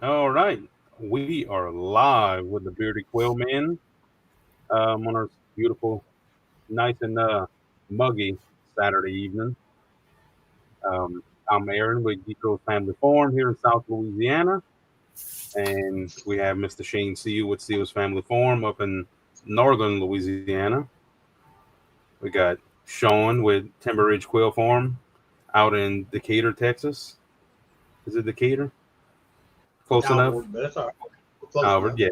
All right, we are live with the Bearded Quail Men on our beautiful, nice and muggy Saturday evening. I'm Aaron with Detroit Family Farm here in South Louisiana, and we have Mr. Shane Seal with Seal's Family Farm up in northern Louisiana. We got Sean with Timber Ridge Quail Farm out in Decatur, Texas. Is it Decatur? Close enough? Outward, but it's all right. Close Albert, enough. yeah,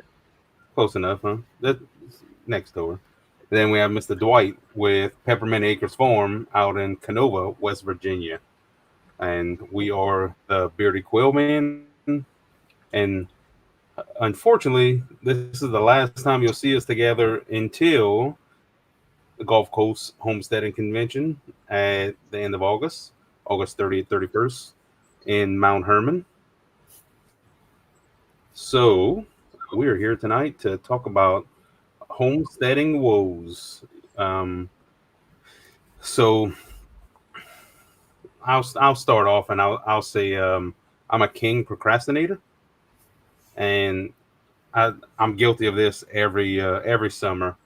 close enough, huh? That's next door. Then we have Mr. Dwight with Peppermint Acres Farm out in Canova, West Virginia. And we are the Bearded Quail Men. And unfortunately, this is the last time you'll see us together until the Gulf Coast Homesteading Convention at the end of August, August 30th, 31st in Mount Hermon. So we're here tonight to talk about homesteading woes. Um, so I'll start off and I'll say I'm a king procrastinator, and I'm guilty of this every summer.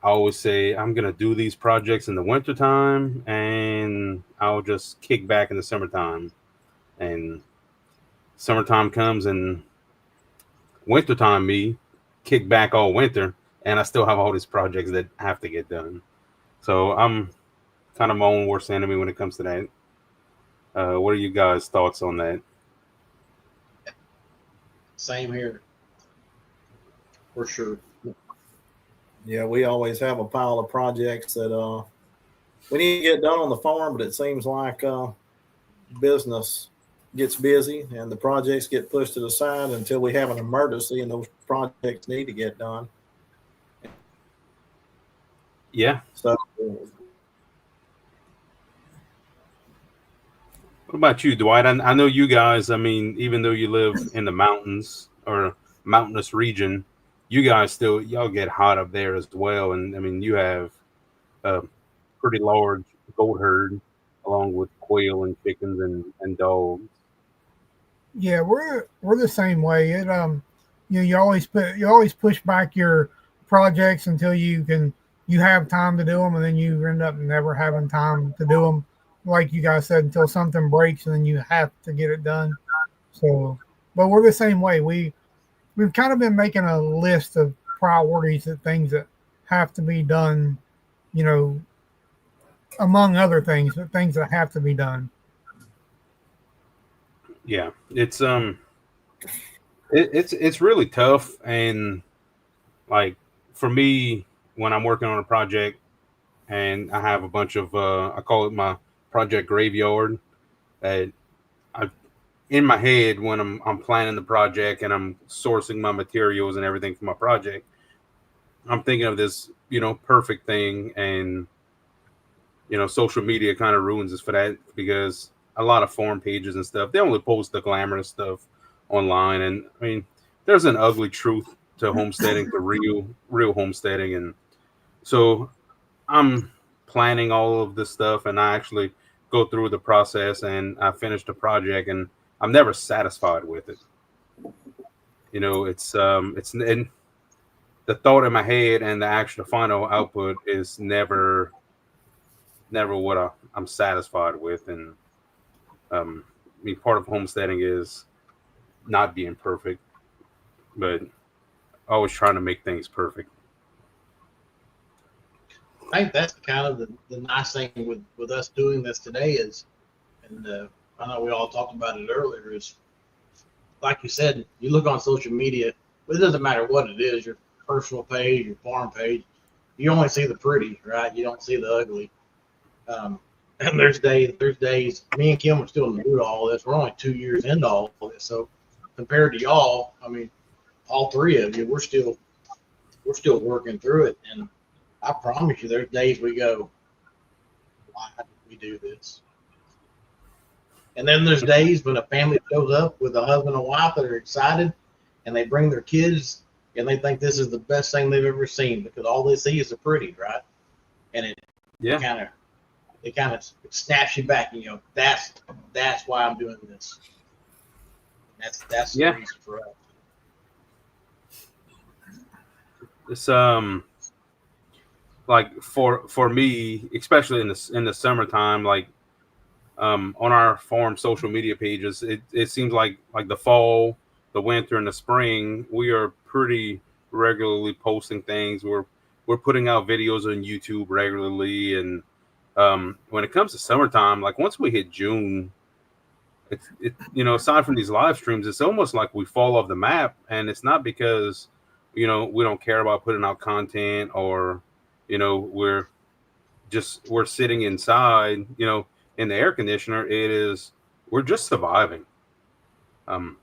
I always say I'm gonna do these projects in the wintertime, and I'll just kick back in the summertime. And summertime comes, and wintertime me kick back all winter, and I still have all these projects that have to get done. So I'm kind of my own worst enemy when it comes to that. What are you guys' thoughts on that? Same here, for sure. Yeah, we always have a pile of projects that we need to get done on the farm, but it seems like business gets busy and the projects get pushed to the side until we have an emergency and those projects need to get done. Yeah. So What about you, Dwight? I know you guys. I mean, even though you live in the mountains or mountainous region, you guys still y'all get hot up there as well. And I mean, you have a pretty large goat herd along with quail and chickens and dogs. Yeah, we're the same way. You always push back your projects until you have time to do them, and then you end up never having time to do them. Like you guys said, until something breaks, and then you have to get it done. So, but we're the same way. We've kind of been making a list of priorities of things that have to be done. You know, among other things, but things that have to be done. Yeah, it's really tough. And like for me, when I'm working on a project and I have a bunch of I call it my project graveyard. That I in my head when I'm planning the project and I'm sourcing my materials and everything for my project, I'm thinking of this perfect thing, and social media kind of ruins us for that because a lot of forum pages and stuff, they only post the glamorous stuff online. And I mean, there's an ugly truth to homesteading, the real homesteading. And so I'm planning all of this stuff, and I actually go through the process and I finish the project, and I'm never satisfied with it. It's and the thought in my head and the actual final output is never what I'm satisfied with. And I mean, part of homesteading is not being perfect, but always trying to make things perfect. I think that's kind of the nice thing with us doing this today is, and I know we all talked about it earlier, is like you said, you look on social media, but it doesn't matter what it is, your personal page, your farm page, you only see the pretty, right? You don't see the ugly. And there's days. Me and Kim are still in the mood of all this. We're only 2 years into all this, so compared to y'all, I mean, all three of you, we're still working through it. And I promise you, there's days we go, why did we do this? And then there's days when a family shows up with a husband and wife that are excited, and they bring their kids, and they think this is the best thing they've ever seen because all they see is the pretty, right? And it Yeah. kind of snaps you back, and that's why I'm doing this. That's the Yeah. reason for us. It's like for me, especially in the summertime, like on our farm social media pages, it seems like the fall, the winter, and the spring, we are pretty regularly posting things. We're putting out videos on YouTube regularly, and when it comes to summertime, like once we hit June, aside from these live streams, it's almost like we fall off the map, and it's not because we don't care about putting out content, or we're sitting inside, in the air conditioner. It is we're just surviving. Um,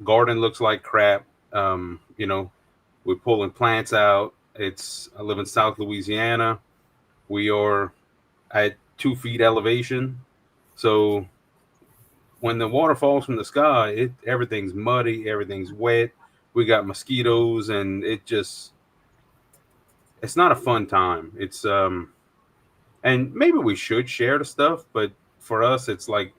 Garden looks like crap. We're pulling plants out. I live in South Louisiana. We are at 2 feet elevation, so when the water falls from the sky, everything's muddy, everything's wet. We got mosquitoes, and it's not a fun time. And maybe we should share the stuff, but for us, it's like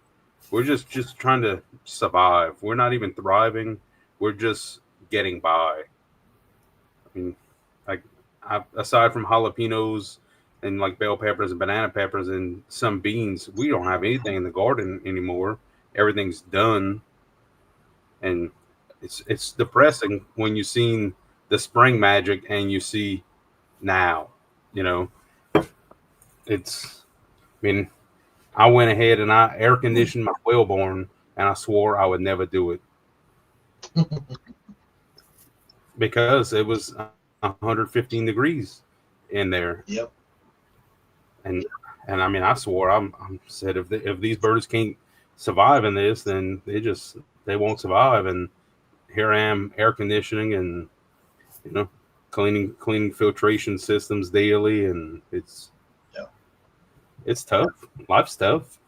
we're just trying to survive. We're not even thriving. We're just getting by. I mean, like aside from jalapenos and like bell peppers and banana peppers and some beans, we don't have anything in the garden anymore. Everything's done, and it's depressing when you seen the spring magic and you see now. You know, it's. I mean, I went ahead and I air conditioned my wellborn, and I swore I would never do it because it was 115 degrees in there. Yep. And I mean, I swore I'm said if these birds can't survive in this, then they won't survive. And here I am air conditioning and you know cleaning filtration systems daily, and it's tough. Life's tough.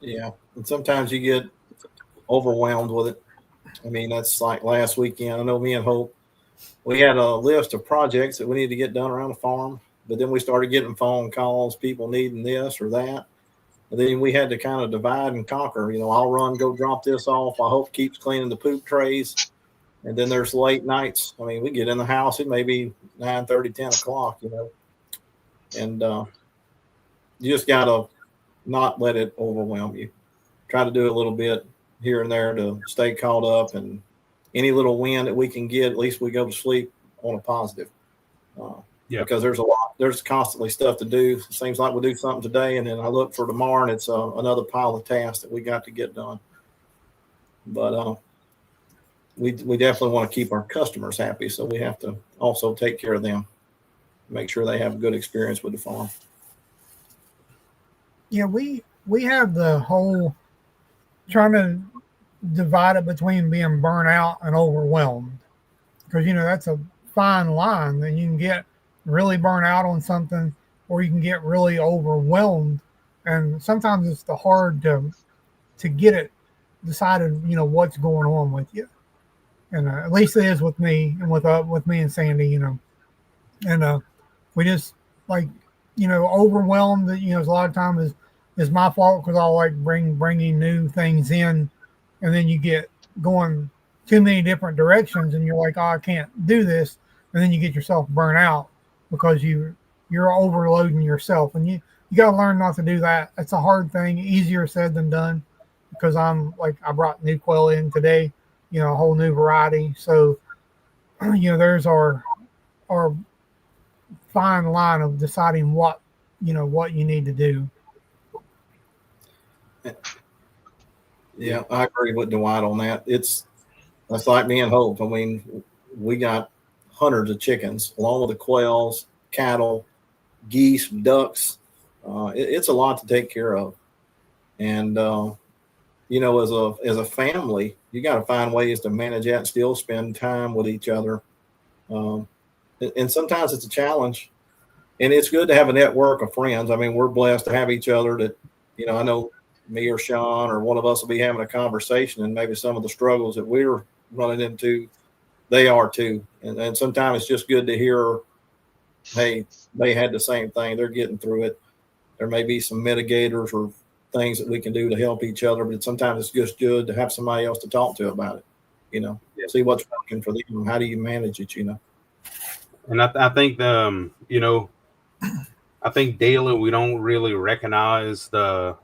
Yeah, and sometimes you get overwhelmed with it. I mean, that's like last weekend. I know me and Hope, we had a list of projects that we needed to get done around the farm, but then we started getting phone calls, people needing this or that. And then we had to kind of divide and conquer. I'll run, go drop this off. I Hope keeps cleaning the poop trays. And then there's late nights. I mean, we get in the house, it may be 9:30, 10 o'clock, and you just got to not let it overwhelm you. Try to do a little bit here and there to stay caught up, and any little win that we can get, at least we go to sleep on a positive. Because there's constantly stuff to do. It seems like we'll do something today, and then I look for tomorrow, and it's another pile of tasks that we got to get done. But we definitely want to keep our customers happy, so we have to also take care of them, make sure they have a good experience with the farm. Yeah, we have the whole trying to divide it between being burnt out and overwhelmed, because that's a fine line that you can get really burnt out on something, or you can get really overwhelmed, and sometimes it's the hard to get it decided what's going on with you, and at least it is with me and with me and Sandy, and we just like overwhelmed. That a lot of times is my fault, because I'll like bringing new things in, and then you get going too many different directions, and you're like, oh, I can't do this, and then you get yourself burnt out because you're overloading yourself, and you got to learn not to do that. It's a hard thing, easier said than done, because I brought new quail in today, a whole new variety, so there's our fine line of deciding what you need to do. Yeah, I agree with Dwight on that. That's like me and Hope. I mean, we got hundreds of chickens, along with the quails, cattle, geese, ducks. It's a lot to take care of, and as a family, you got to find ways to manage that and still spend time with each other. And sometimes it's a challenge, and it's good to have a network of friends. I mean, we're blessed to have each other. That I know me or Sean or one of us will be having a conversation, and maybe some of the struggles that we're running into, they are too. And sometimes it's just good to hear, hey, they had the same thing. They're getting through it. There may be some mitigators or things that we can do to help each other, but sometimes it's just good to have somebody else to talk to about it, Yeah. see what's working for them. How do you manage it, And I think I think daily we don't really recognize the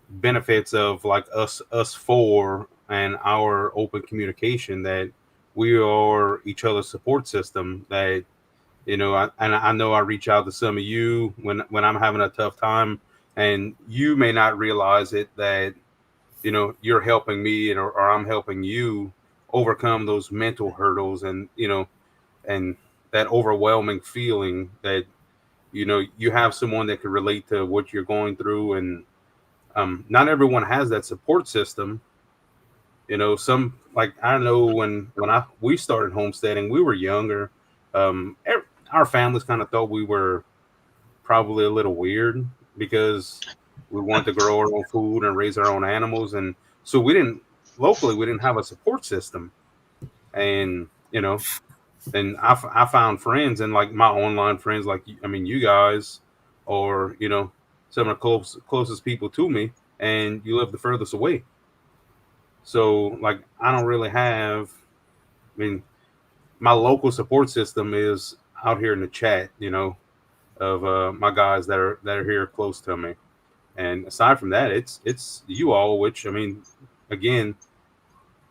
benefits of like us four and our open communication, that we are each other's support system. That I know I reach out to some of you when I'm having a tough time, and you may not realize it, that you're helping me, or I'm helping you overcome those mental hurdles, and and that overwhelming feeling that you have someone that can relate to what you're going through. And not everyone has that support system. Some, like, I don't know, when we started homesteading, we were younger. Our families kind of thought we were probably a little weird because we wanted to grow our own food and raise our own animals, and so we didn't have a support system. And and I found friends, and like my online friends, like, I mean, you guys, or some of the closest people to me, and you live the furthest away. So like I don't really have. I mean, my local support system is out here in the chat, of my guys that are here close to me. And aside from that, it's you all, which, I mean, again,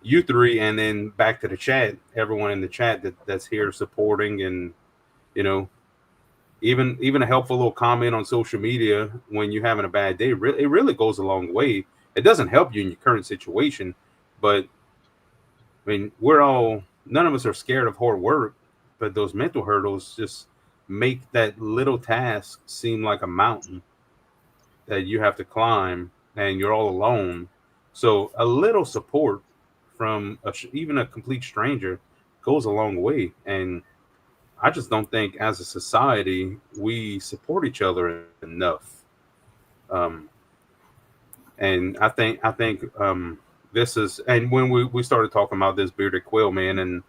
you three, and then back to the chat, everyone in the chat that's here supporting. And you know even a helpful little comment on social media when you're having a bad day, it really goes a long way. It doesn't help you in your current situation, but I mean, none of us are scared of hard work, but those mental hurdles just make that little task seem like a mountain that you have to climb, and you're all alone. So a little support from even a complete stranger goes a long way. And I just don't think as a society we support each other enough. Um, and I think this is, and when we started talking about this Bearded Quail Man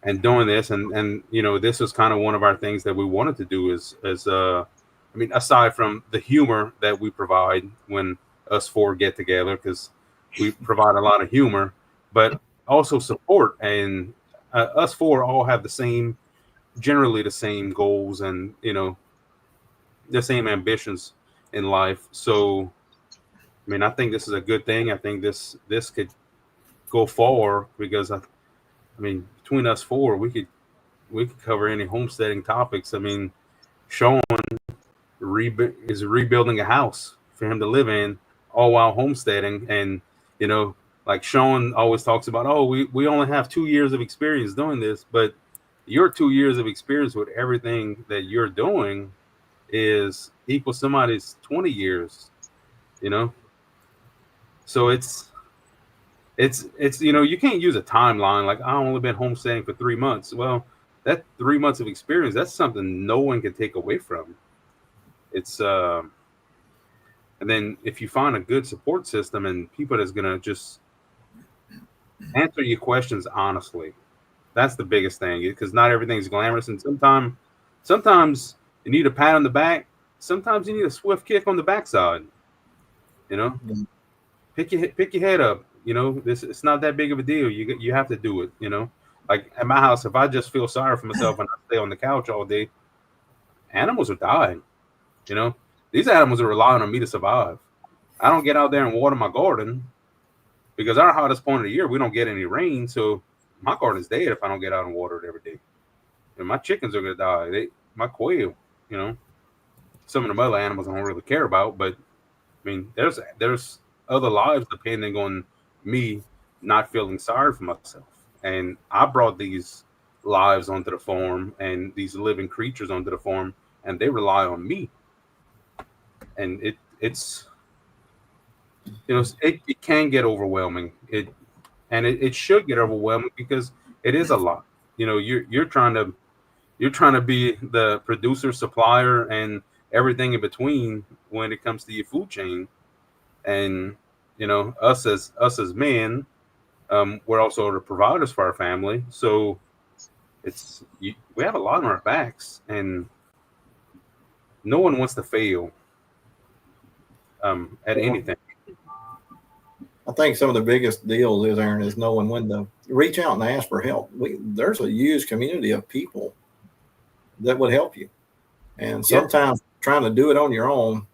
and doing this, and this was kind of one of our things that we wanted to do, is I mean, aside from the humor that we provide when us four get together, because we provide a lot of humor, but also support. And us four all have generally the same goals, and the same ambitions in life. So I mean, I think this is a good thing. I think this could go far, because I mean, between us four, we could cover any homesteading topics. I mean, Sean is rebuilding a house for him to live in, all while homesteading. And like Sean always talks about, oh, we only have 2 years of experience doing this, but your 2 years of experience with everything that you're doing is equal somebody's 20 years. So it's you can't use a timeline like, I've only been homesteading for 3 months. Well, that 3 months of experience, that's something no one can take away from. It's and then if you find a good support system and people that's gonna just answer your questions honestly, that's the biggest thing, because not everything's glamorous, and sometimes you need a pat on the back, sometimes you need a swift kick on the backside. Pick your head up. It's not that big of a deal. You have to do it. Like at my house, if I just feel sorry for myself and I stay on the couch all day, animals are dying. These animals are relying on me to survive. I don't get out there and water my garden because our hottest point of the year, we don't get any rain. So my garden's dead if I don't get out and water it every day. And my chickens are gonna die. My quail, some of the other animals I don't really care about, but I mean, there's other lives depending on me not feeling sorry for myself. And I brought these lives onto the farm and these living creatures onto the farm, and they rely on me. And it's it can get overwhelming. It should get overwhelming because it is a lot. You're trying to be the producer, supplier, and everything in between when it comes to your food chain. And us as men, we're also the providers for our family. So we have a lot on our backs, and no one wants to fail. at anything. I think some of the biggest deals is, Aaron, is knowing when to reach out and ask for help. There's a huge community of people that would help you. And sometimes trying to do it on your own,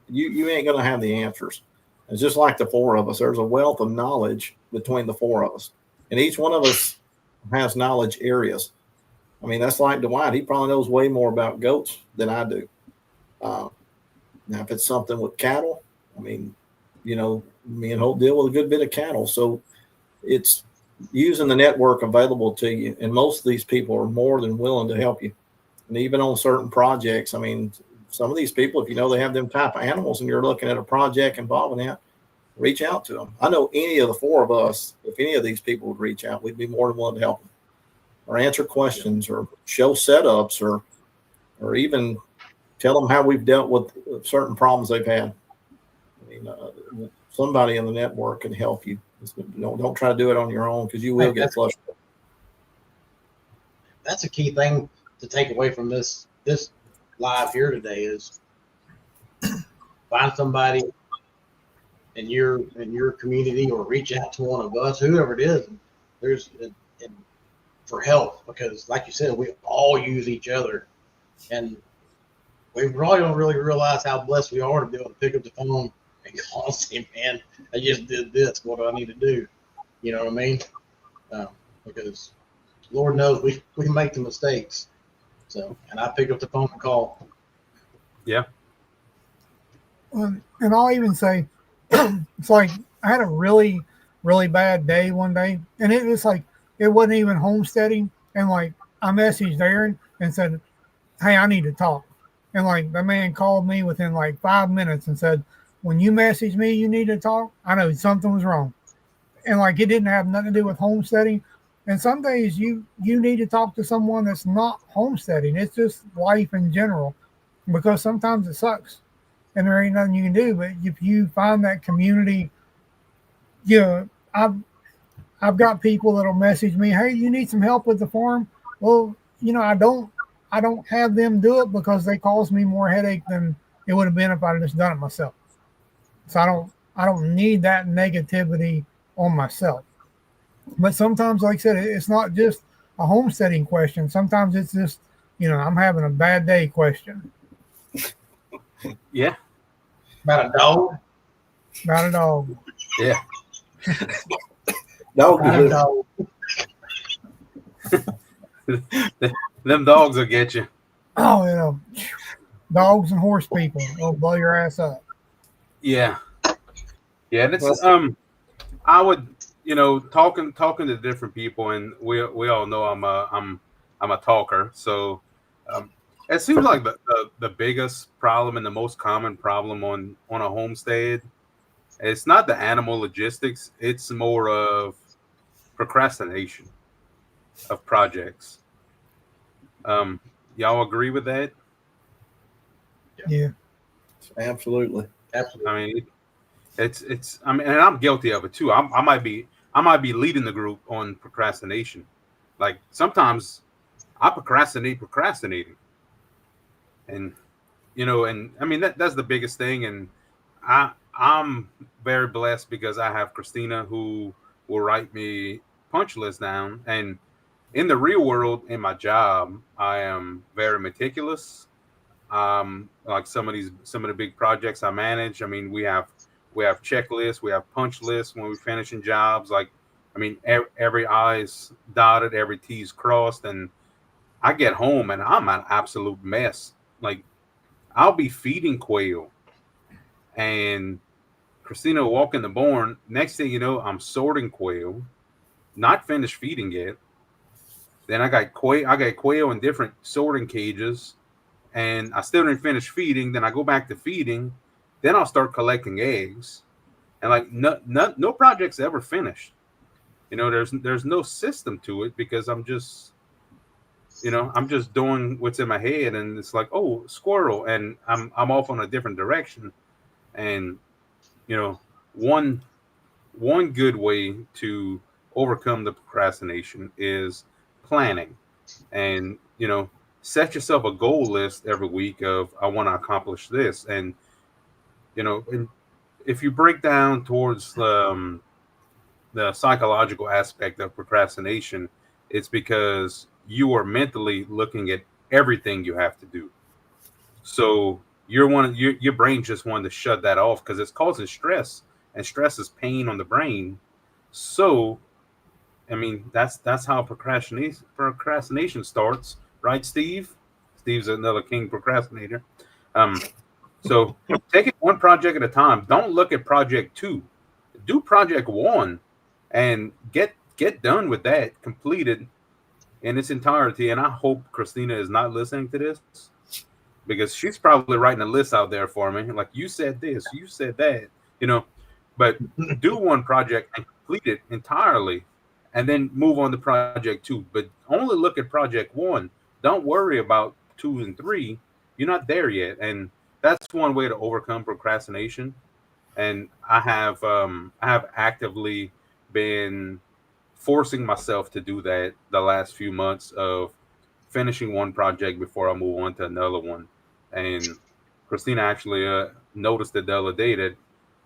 you ain't going to have the answers. It's just like the four of us. There's a wealth of knowledge between the four of us. And each one of us has knowledge areas. I mean, that's like Dwight. He probably knows way more about goats than I do. Now, if it's something with cattle, I mean, you know, me and Hope deal with a good bit of cattle. So it's using the network available to you. And most of these people are more than willing to help you. And even on certain projects, I mean, some of these people, if you know they have them type of animals and you're looking at a project involving that, reach out to them. I know any of the four of us, if any of these people would reach out, we'd be more than willing to help them or answer questions or show setups or even tell them how we've dealt with certain problems they've had. I mean, somebody in the network can help you. Don't try to do it on your own because you will get frustrated. That's a key thing to take away from this live here today is find somebody in your community or reach out to one of us, whoever it is. There's for help, because like you said, we all use each other, and we probably don't really realize how blessed we are to be able to pick up the phone and call and say, man, I just did this. What do I need to do? You know what I mean? Because Lord knows we make the mistakes. So, and I pick up the phone and call. Yeah. And I'll even say, it's like I had a really, really bad day one day, and it was like it wasn't even homesteading, and like I messaged Aaron and said, "Hey, I need to talk," and like the man called me within like 5 minutes and said, "When you message me, you need to talk. I know something was wrong," and like it didn't have nothing to do with homesteading. And some days you need to talk to someone that's not homesteading. It's just life in general, because sometimes it sucks and there ain't nothing you can do. But if you find that community, you know, I've got people that'll message me, "Hey, you need some help with the farm?" Well, you know, I don't have them do it because they cause me more headache than it would have been if I'd just done it myself. So I don't need that negativity on myself. But sometimes, like I said, it's not just a homesteading question. Sometimes it's just, you know, I'm having a bad day question. Yeah. About a dog? About a dog. Yeah. Dog. Them dogs will get you. Oh, you know, dogs and horse people will blow your ass up. Yeah. Yeah. And it's, I would, you know, talking to different people, and we all know I'm a talker. So it seems like the biggest problem and the most common problem on a homestead, it's not the animal logistics. It's more of procrastination of projects. Y'all agree with that? Yeah. Absolutely. Absolutely. I mean, it's. I mean, and I'm guilty of it too. I might be leading the group on procrastination. Like sometimes I procrastinating, and you know, and I mean that's the biggest thing. And I'm very blessed because I have Christina who will write me punch lists down. And in the real world, in my job, I am very meticulous. Like some of the big projects I manage, I mean, we have checklists, we have punch lists when we're finishing jobs. Like, I mean, every I's dotted, every T's crossed, and I get home and I'm an absolute mess. Like, I'll be feeding quail, and Christina will walk in the barn. Next thing you know, I'm sorting quail, not finished feeding yet. Then I got quail in different sorting cages, and I still didn't finish feeding. Then I go back to feeding. Then I'll start collecting eggs, and like no project's ever finished. You know, there's no system to it because I'm just doing what's in my head, and it's like, oh, squirrel, and I'm off on a different direction. And you know, one good way to overcome the procrastination is planning, and you know, set yourself a goal list every week of I want to accomplish this. And And if you break down towards the psychological aspect of procrastination, it's because you are mentally looking at everything you have to do. So your brain just wanted to shut that off because it's causing stress, and stress is pain on the brain. So I mean, that's how procrastination starts, right, Steve? Steve's another king procrastinator. Um, so take it one project at a time. Don't look at project two. Do project one, and get done with that, completed in its entirety. And I hope Christina is not listening to this because she's probably writing a list out there for me. Like, you said this, you said that, you know. But do one project and complete it entirely, and then move on to project two. But only look at project one. Don't worry about two and three. You're not there yet, and that's one way to overcome procrastination. And I have actively been forcing myself to do that the last few months of finishing one project before I move on to another one. And Christina actually noticed it the other day that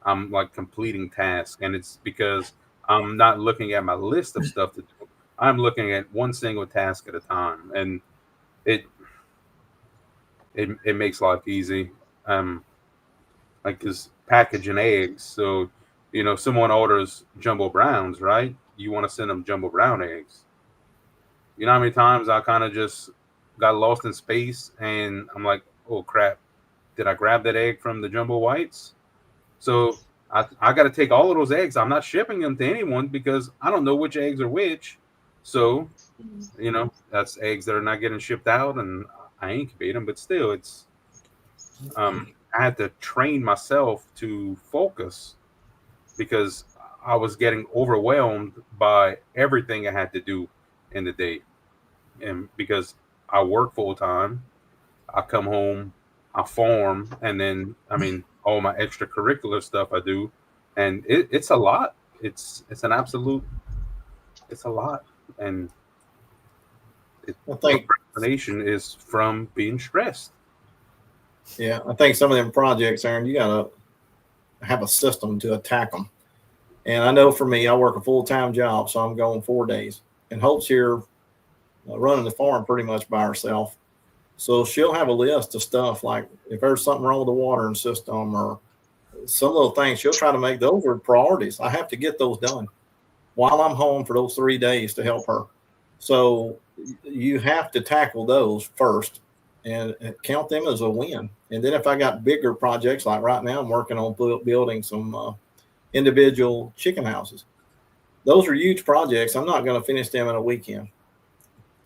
I'm like completing tasks, and it's because I'm not looking at my list of stuff to do. I'm looking at one single task at a time, and it it makes life easy. Like this packaging eggs. So, someone orders jumbo browns, right? You want to send them jumbo brown eggs. You know how many times I kind of just got lost in space and I'm like, oh crap, did I grab that egg from the jumbo whites? So I got to take all of those eggs. I'm not shipping them to anyone because I don't know which eggs are which. So, that's eggs that are not getting shipped out, and I incubate them. But still, I had to train myself to focus because I was getting overwhelmed by everything I had to do in the day. And because I work full time, I come home, I farm, and then all my extracurricular stuff I do, and it's a lot. It's an absolute. It's a lot, and I think, procrastination is from being stressed. yeah, I think some of them projects, Aaron, you got to have a system to attack them. And I know for me, I work a full-time job, so I'm going 4 days. And Hope's here running the farm pretty much by herself. So she'll have a list of stuff like if there's something wrong with the watering system or some little things, she'll try to make those are priorities. I have to get those done while I'm home for those 3 days to help her. So you have to tackle those first and count them as a win. And then if I got bigger projects, like right now, I'm working on building some individual chicken houses. Those are huge projects. I'm not going to finish them in a weekend.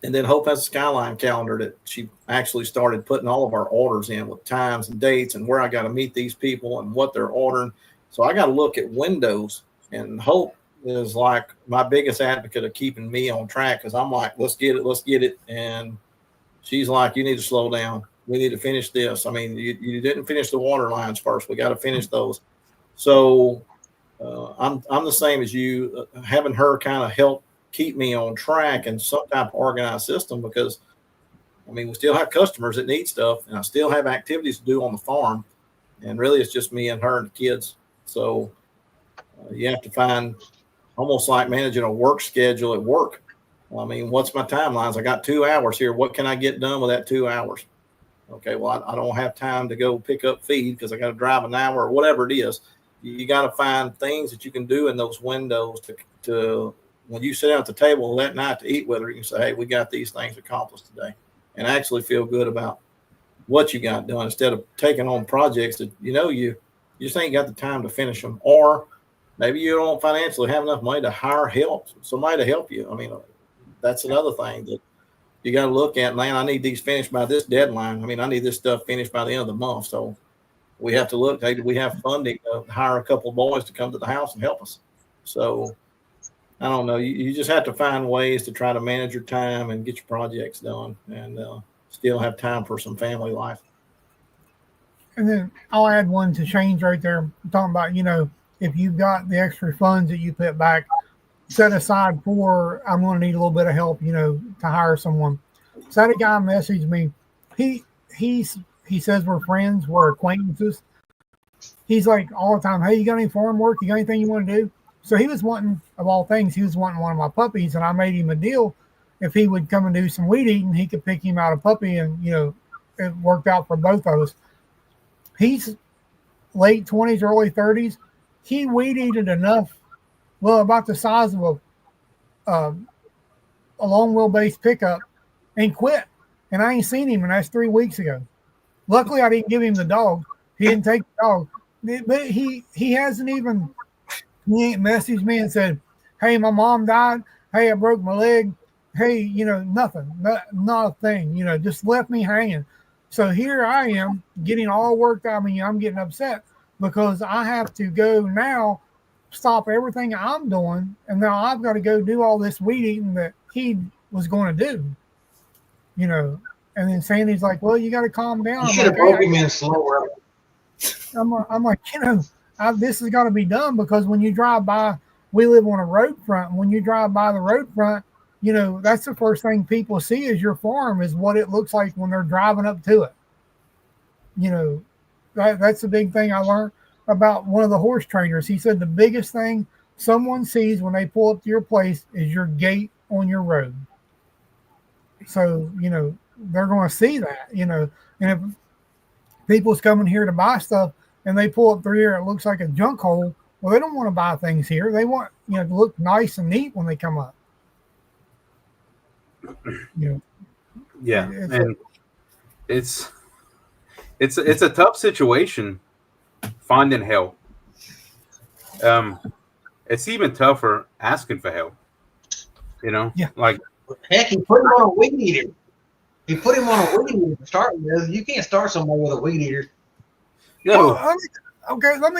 And then Hope has a Skyline calendar that she actually started putting all of our orders in with times and dates and where I got to meet these people and what they're ordering. So I got to look at windows, and Hope is like my biggest advocate of keeping me on track because I'm like, let's get it. And she's like, you need to slow down. We need to finish this. I mean, you didn't finish the water lines first. We got to finish those. So I'm the same as you, having her kind of help keep me on track and some type of organized system because, we still have customers that need stuff and I still have activities to do on the farm. And really, it's just me and her and the kids. So you have to find almost like managing a work schedule at work. What's my timelines? I got 2 hours here. What can I get done with that 2 hours? Okay, well, I don't have time to go pick up feed because I got to drive an hour or whatever it is. You got to find things that you can do in those windows to when you sit down at the table that night to eat with her, you can say, hey, we got these things accomplished today, and actually feel good about what you got done instead of taking on projects that, you just ain't got the time to finish them. Or maybe you don't financially have enough money to hire help, somebody to help you. That's another thing that you got to look at. Man, I need these finished by this deadline. I need this stuff finished by the end of the month. So we have to look, hey, do we have funding to hire a couple of boys to come to the house and help us? So I don't know. You just have to find ways to try to manage your time and get your projects done and still have time for some family life. And then I'll add one to change right there. I'm talking about, if you've got the extra funds that you put back, set aside for, I'm going to need a little bit of help, to hire someone. So I had a guy message me. He says we're friends, we're acquaintances. he's like all the time, hey, you got any farm work? You got anything you want to do? So he was wanting, of all things, he was wanting one of my puppies, and I made him a deal. If he would come and do some weed eating, he could pick him out a puppy, and it worked out for both of us. He's late 20s, early 30s. He weed eated enough, well, about the size of a long wheelbase pickup, and quit. And I ain't seen him, and that's 3 weeks ago. Luckily, I didn't give him the dog. He didn't take the dog. But he hasn't even, he ain't messaged me and said, hey, my mom died. Hey, I broke my leg. Hey, nothing, not a thing, just left me hanging. So here I am getting all worked out. I mean, I'm getting upset because I have to go now, stop everything I'm doing, and now I've got to go do all this weed eating that he was going to do, And then Sandy's like, well, you got to calm down. You should have broke him in slower. I'm like, this has got to be done because when you drive by, we live on a road front. And when you drive by the road front, that's the first thing people see is your farm, is what it looks like when they're driving up to it. That's the big thing I learned about one of the horse trainers. He said the biggest thing someone sees when they pull up to your place is your gate on your road. So, they're going to see that, and if people's coming here to buy stuff and they pull up through here, it looks like a junk hole. Well, they don't want to buy things here. They want, to look nice and neat when they come up. Yeah. And it's a tough situation finding help. It's even tougher asking for help, like, heck, he put him on a weed eater. He put him on a weed eater to start with. You can't start somewhere with a weed eater. No. Let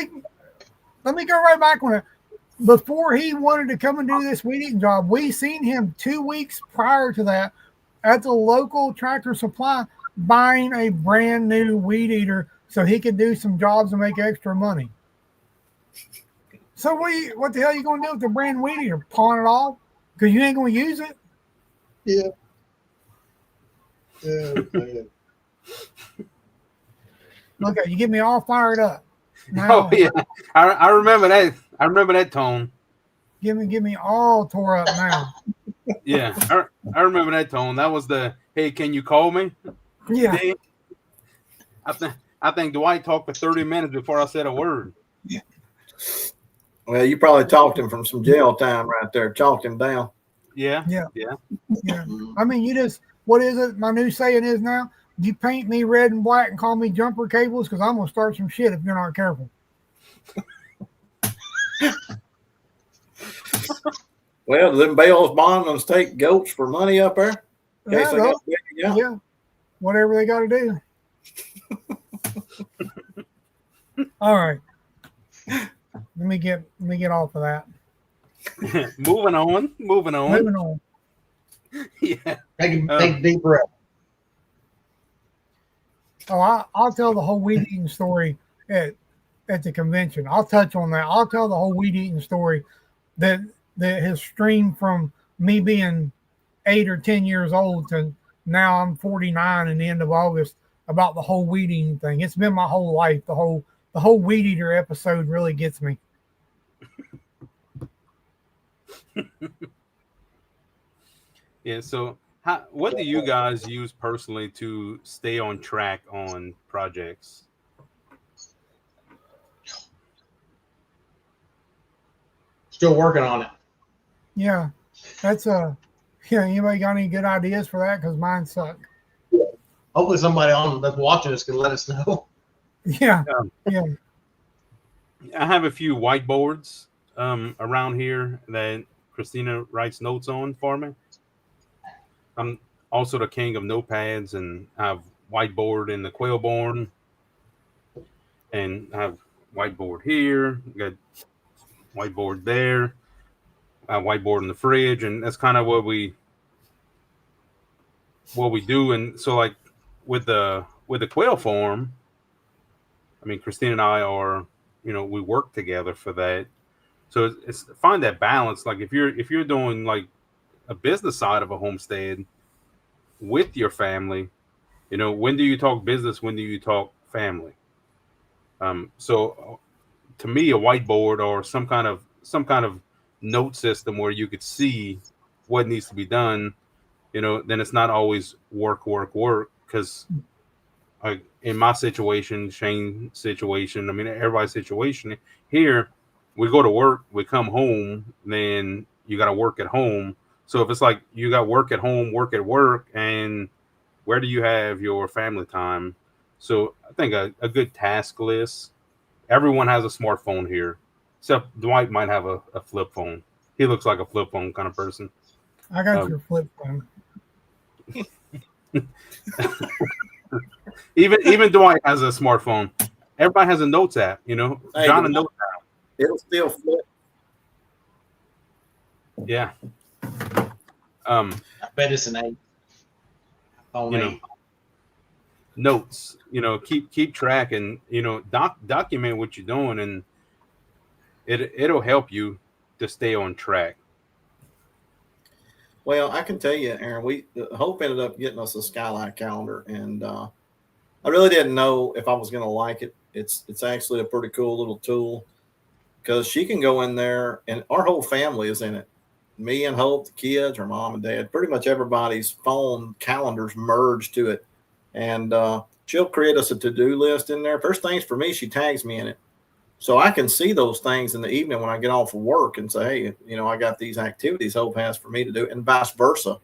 me go right back on it. Before he wanted to come and do this weed eating job, we seen him 2 weeks prior to that at the local Tractor Supply buying a brand new weed eater so he could do some jobs and make extra money. So what the hell are you going to do with the brand weed eater? Pawn it off? Because you ain't going to use it? Yeah. Yeah. Look at you, get me all fired up. Now, oh yeah, I remember that. I remember that tone. Give me all tore up now. Yeah, I remember that tone. That was the, hey, can you call me? Yeah. I think Dwight talked for 30 minutes before I said a word. Yeah. Well, you probably talked him from some jail time right there. Chalked him down. Yeah. I mean, what is it? My new saying is now, you paint me red and black and call me jumper cables because I'm going to start some shit if you're not careful. Well, them Bales bondmans take goats for money up there? Yeah. Whatever they got to do. All right. Let me get off of that. Moving on. Yeah. Take a deep breath. Oh, I'll tell the whole weed eating story at the convention. I'll touch on that. I'll tell the whole weed eating story that has streamed from me being 8 or 10 years old to now I'm 49 in the end of August about the whole weed eating thing. It's been my whole life. The whole weed eater episode really gets me. Yeah. So, what do you guys use personally to stay on track on projects? Still working on it. Yeah, that's anybody got any good ideas for that? Because mine suck. Hopefully somebody that's watching us can let us know. Yeah. I have a few whiteboards around here that Christina writes notes on for me. I'm also the king of notepads, and I have whiteboard in the quail barn, and I have whiteboard here, got whiteboard there, I have whiteboard in the fridge, and that's kind of what we do. And so, like with the quail farm, I mean, Christine and I are, we work together for that. So it's find that balance. Like if you're doing like a business side of a homestead with your family, when do you talk business? When do you talk family? So to me, a whiteboard or some kind of note system where you could see what needs to be done, then it's not always work, work, work. Because like in my situation, Shane's situation, I mean everybody's situation here, we go to work, we come home, then you got to work at home. So if it's like you got work at home, work at work, and where do you have your family time? So I think a good task list. Everyone has a smartphone here, except Dwight might have a flip phone. He looks like a flip phone kind of person. I got Um, your flip phone. even Dwight has a smartphone. Everybody has a notes app. Hey, John a notes app. it'll still flip. Yeah. I bet it's an 8. Phone You know, 8. notes. Keep track and document what you're doing, and it'll help you to stay on track. Well, I can tell you, Aaron, Hope ended up getting us a skylight calendar, and I really didn't know if I was going to like it. It's actually a pretty cool little tool because she can go in there, and our whole family is in it. Me and Hope, the kids, her mom and dad, pretty much everybody's phone calendars merged to it, and she'll create us a to-do list in there. First things for me, she tags me in it. So I can see those things in the evening when I get off of work and say, hey, I got these activities Hope has for me to do, and vice versa.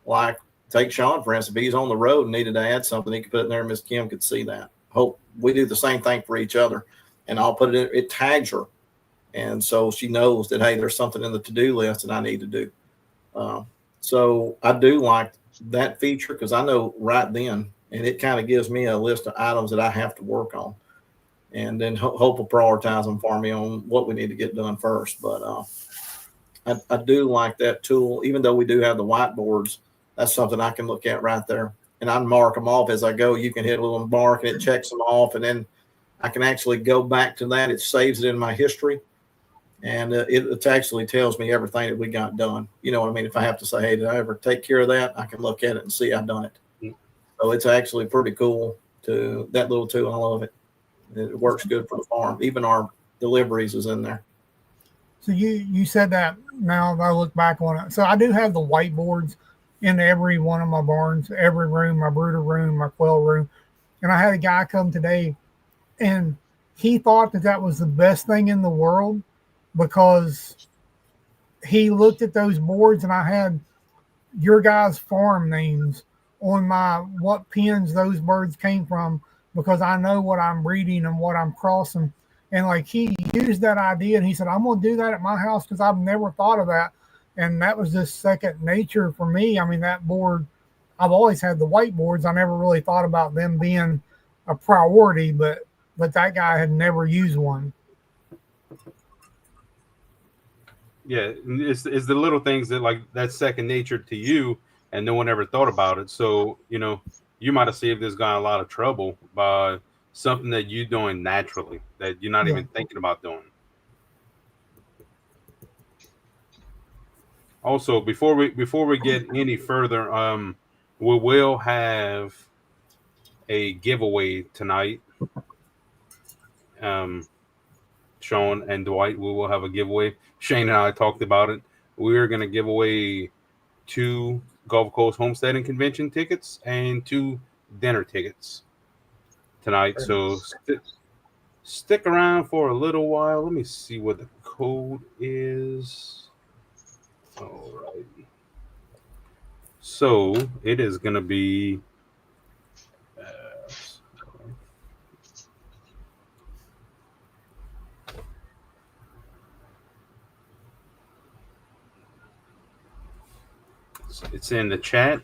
Like take Sean, for instance, if he's on the road and needed to add something, he could put it in there and Miss Kim could see that. Hope we do the same thing for each other. And I'll put it in, it tags her. And so she knows that, hey, there's something in the to-do list that I need to do. So I do like that feature because I know right then, and it kind of gives me a list of items that I have to work on. And then Hope will prioritize them for me on what we need to get done first. But I do like that tool, even though we do have the whiteboards. That's something I can look at right there. And I mark them off as I go. You can hit a little mark and it checks them off. And then I can actually go back to that. It saves it in my history. And it actually tells me everything that we got done. You know what I mean? If I have to say, hey, did I ever take care of that? I can look at it and see I've done it. So it's actually pretty cool that little tool. I love it. It works good for the farm. Even our deliveries is in there. So you said that. Now that I look back on it, so I do have the whiteboards in every one of my barns, every room, my brooder room, my quail room. And I had a guy come today, and he thought that was the best thing in the world because he looked at those boards, and I had your guys' farm names on what pens those birds came from, because I know what I'm reading and what I'm crossing. And like he used that idea, and he said, I'm going to do that at my house because I've never thought of that. And that was just second nature for me. I mean, that board, I've always had the whiteboards. I never really thought about them being a priority, but that guy had never used one. Yeah, it's the little things that like that's second nature to you, and no one ever thought about it. So you might have saved this guy a lot of trouble by something that you're doing naturally that you're not even thinking about doing. Also, before we get any further, we will have a giveaway tonight. Sean and Dwight, we will have a giveaway. Shane and I talked about it. We're going to give away 2 Gulf Coast Homesteading Convention tickets and 2 dinner tickets tonight. So stick around for a little while. Let me see what the code is. All right. So it is going to be it's in the chat.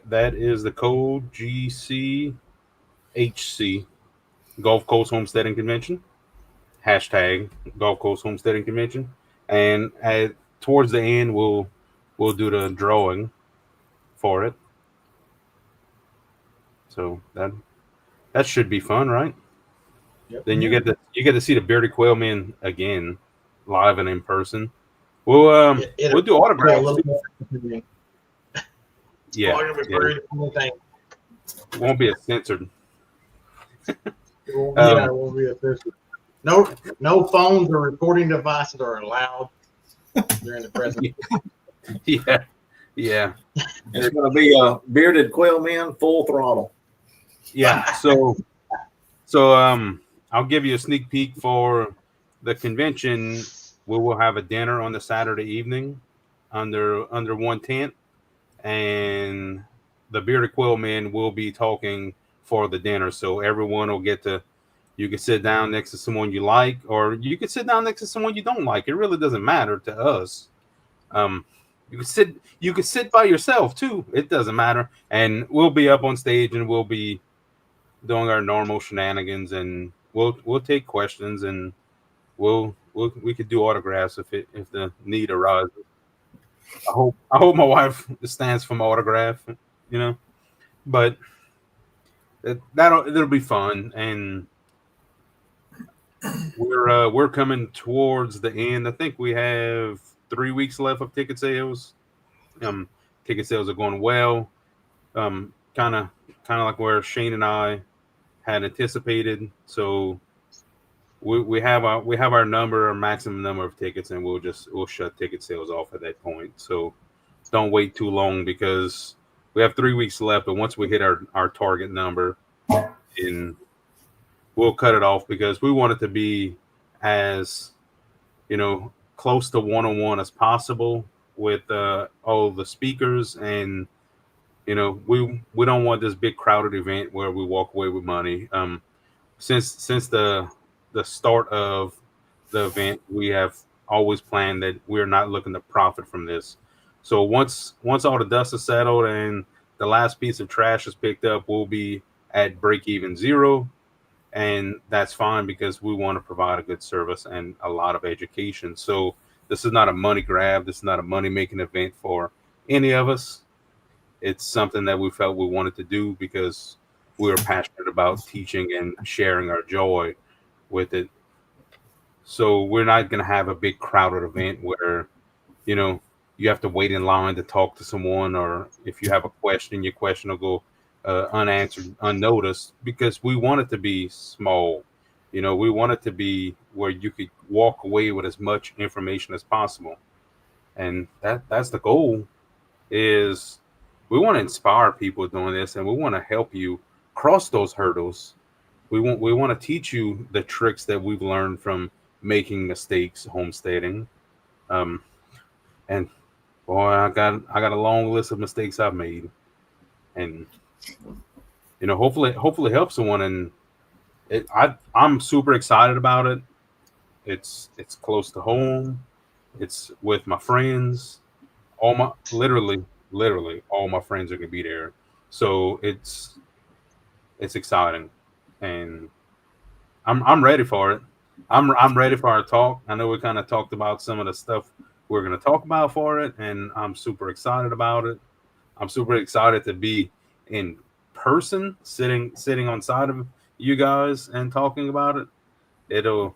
That is the code GCHC, Gulf Coast Homesteading Convention. Hashtag Gulf Coast Homesteading Convention. And towards the end, we'll do the drawing for it. So that should be fun, right? Yep. Then you get to see the Bearded Quail Men again, live and in person. We'll do autographs. Yeah. Won't be as censored. It won't be official. No phones or recording devices are allowed during the presentation. Yeah. It's going to be a Bearded Quail Men full throttle. Yeah. So I'll give you a sneak peek for the convention. We will have a dinner on the Saturday evening under one tent, and the Bearded Quail Men will be talking for the dinner. So everyone will get to. You can sit down next to someone you like, or you can sit down next to someone you don't like. It really doesn't matter to us. You can sit by yourself too. It doesn't matter. And we'll be up on stage and we'll be doing our normal shenanigans, and we'll take questions, and we could do autographs if the need arises. I hope my wife stands for my autograph, but it'll be fun, and we're coming towards the end. I think we have 3 weeks left of ticket sales. Ticket sales are going well. Kind of like where Shane and I had anticipated. So we have our number, our maximum number of tickets, and we'll shut ticket sales off at that point. So don't wait too long, because we have 3 weeks left. But once we hit our target number, and we'll cut it off, because we want it to be as close to one-on-one as possible with all the speakers. And we don't want this big crowded event where we walk away with money. Since the start of the event, we have always planned that we're not looking to profit from this. So once all the dust is settled and the last piece of trash is picked up, we'll be at break even zero. And that's fine, because we want to provide a good service and a lot of education. So this is not a money grab. This is not a money making event for any of us. It's something that we felt we wanted to do because we were passionate about teaching and sharing our joy with it. So we're not going to have a big crowded event where, you have to wait in line to talk to someone, or if you have a question, your question will go unanswered, unnoticed, because we want it to be small. We want it to be where you could walk away with as much information as possible. And that's the goal. Is we want to inspire people doing this, and we want to help you cross those hurdles. We want to teach you the tricks that we've learned from making mistakes homesteading. And boy, I got a long list of mistakes I've made, and hopefully help someone. And I'm super excited about it. It's close to home. It's with my friends. Literally all my friends are gonna be there. So it's exciting, and I'm ready for it. I'm ready for our talk. I know we kind of talked about some of the stuff we're gonna talk about for it, and I'm super excited about it. I'm super excited to be in person, sitting on side of you guys and talking about it. It'll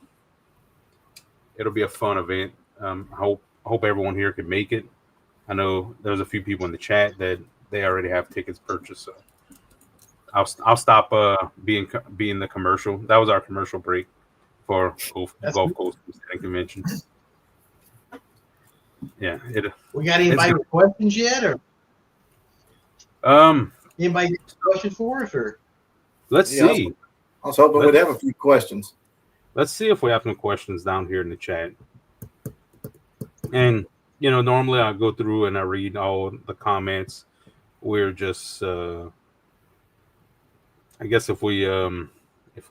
be a fun event. I hope everyone here can make it. I know there's a few people in the chat that they already have tickets purchased, so I'll stop being the commercial. That was our commercial break for Gulf Coast Convention. Yeah, we got anybody with questions yet, or anybody got questions for us, or let's see. I was hoping we'd have a few questions. Let's see if we have some questions down here in the chat. And normally I go through and I read all the comments. We're just I guess if we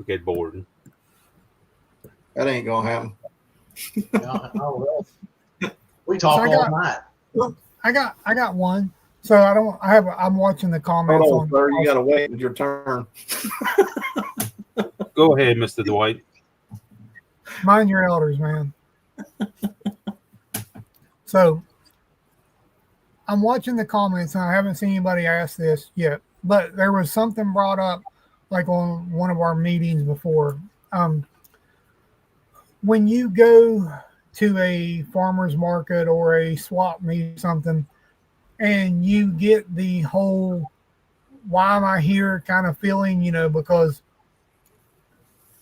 get bored, that ain't gonna happen. We talk all night. I got one. So I'm watching the comments. Hold on, sir. You gotta wait. It's your turn. Go ahead, Mr. Dwight. Mind your elders, man. So I'm watching the comments, and I haven't seen anybody ask this yet, but there was something brought up like on one of our meetings before. When you go to a farmer's market or a swap meet, something, and you get the whole "why am I here" kind of feeling, because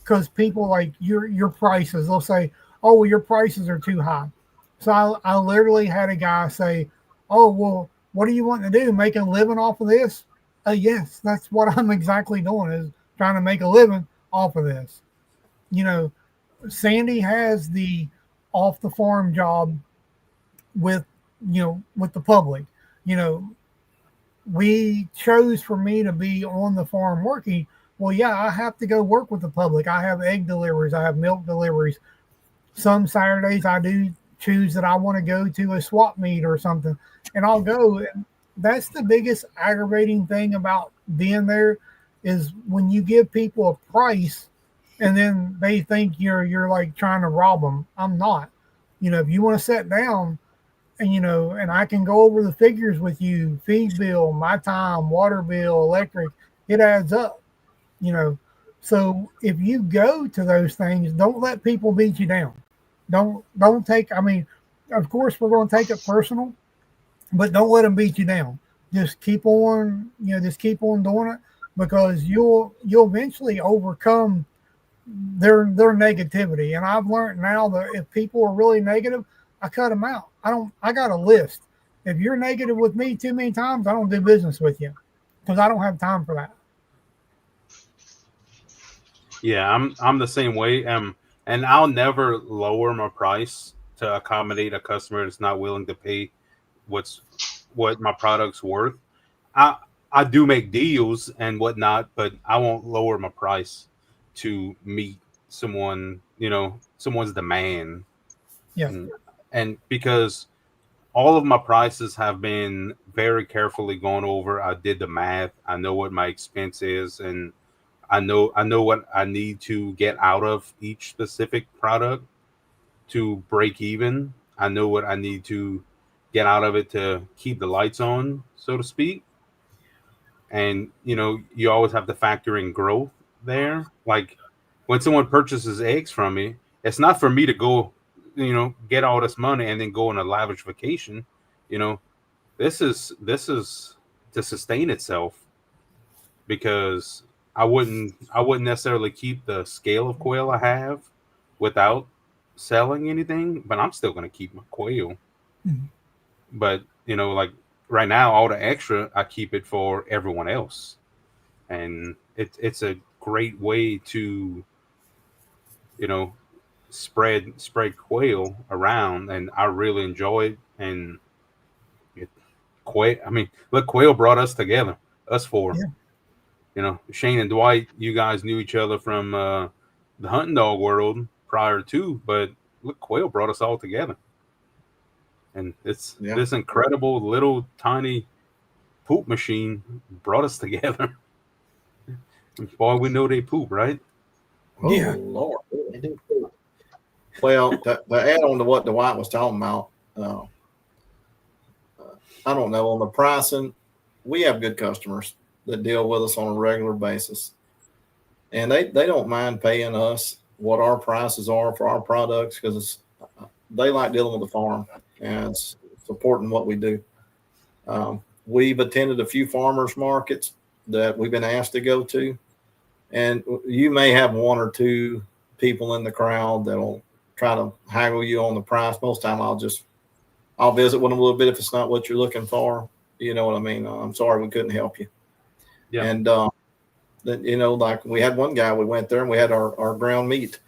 because people like your prices. They'll say, "Oh, well, your prices are too high." So I literally had a guy say, "Oh, well, what do you want to do? Make a living off of this?" Yes, that's what I'm exactly doing, is trying to make a living off of this. You know, Sandy has the off the farm job with with the public. You know, we chose for me to be on the farm working. Well, yeah, I have to go work with the public. I have egg deliveries, I have milk deliveries. Some Saturdays I do choose that I want to go to a swap meet or something, and I'll go. And that's the biggest aggravating thing about being there, is when you give people a price and then they think you're like trying to rob them. I'm not. If you want to sit down and and I can go over the figures with you, feed bill, my time, water bill, electric, it adds up. you know so if you go to those things, don't let people beat you down. Don't take, I mean, of course we're going to take it personal, but don't let them beat you down. Just keep on, just keep on doing it, because you'll eventually overcome their negativity. And I've learned now that if people are really negative, I cut them out. I got a list. If you're negative with me too many times, I don't do business with you, because I don't have time for that. Yeah, I'm the same way. And I'll never lower my price to accommodate a customer that's not willing to pay what my product's worth. I I do make deals and whatnot, but I won't lower my price to meet someone's demand. Yeah. And because all of my prices have been very carefully gone over. I did the math. I know what my expense is, and I know what I need to get out of each specific product to break even. I know what I need to get out of it to keep the lights on, so to speak. And you always have to factor in growth there. Like when someone purchases eggs from me, it's not for me to go, get all this money and then go on a lavish vacation. You know, this is to sustain itself, because I wouldn't necessarily keep the scale of quail I have without selling anything, but I'm still going to keep my quail. Mhm. But like right now, all the extra I keep it for everyone else, and it's a great way to you know spread quail around, and I really enjoy it. And quail, I mean, look, quail brought us together, us four. Yeah. Shane and Dwight, you guys knew each other from the hunting dog world prior to, but look, quail brought us all together, and it's Yeah. this incredible little tiny poop machine brought us together. Boy, we know they poop, right? Oh Yeah. Lord. They do. Well, to add on to what Dwight was talking about, uh, I don't know, on the pricing, we have good customers that deal with us on a regular basis, and they don't mind paying us what our prices are for our products, because they like dealing with the farm and it's supporting what we do. We've attended a few farmers markets that we've been asked to go to, and you may have one or two people in the crowd that'll try to haggle you on the price. Most time I'll visit with them a little bit if it's not what you're looking for. You know what I mean? I'm sorry we couldn't help you. Yeah. And then like we had one guy, we went there and we had our ground meat,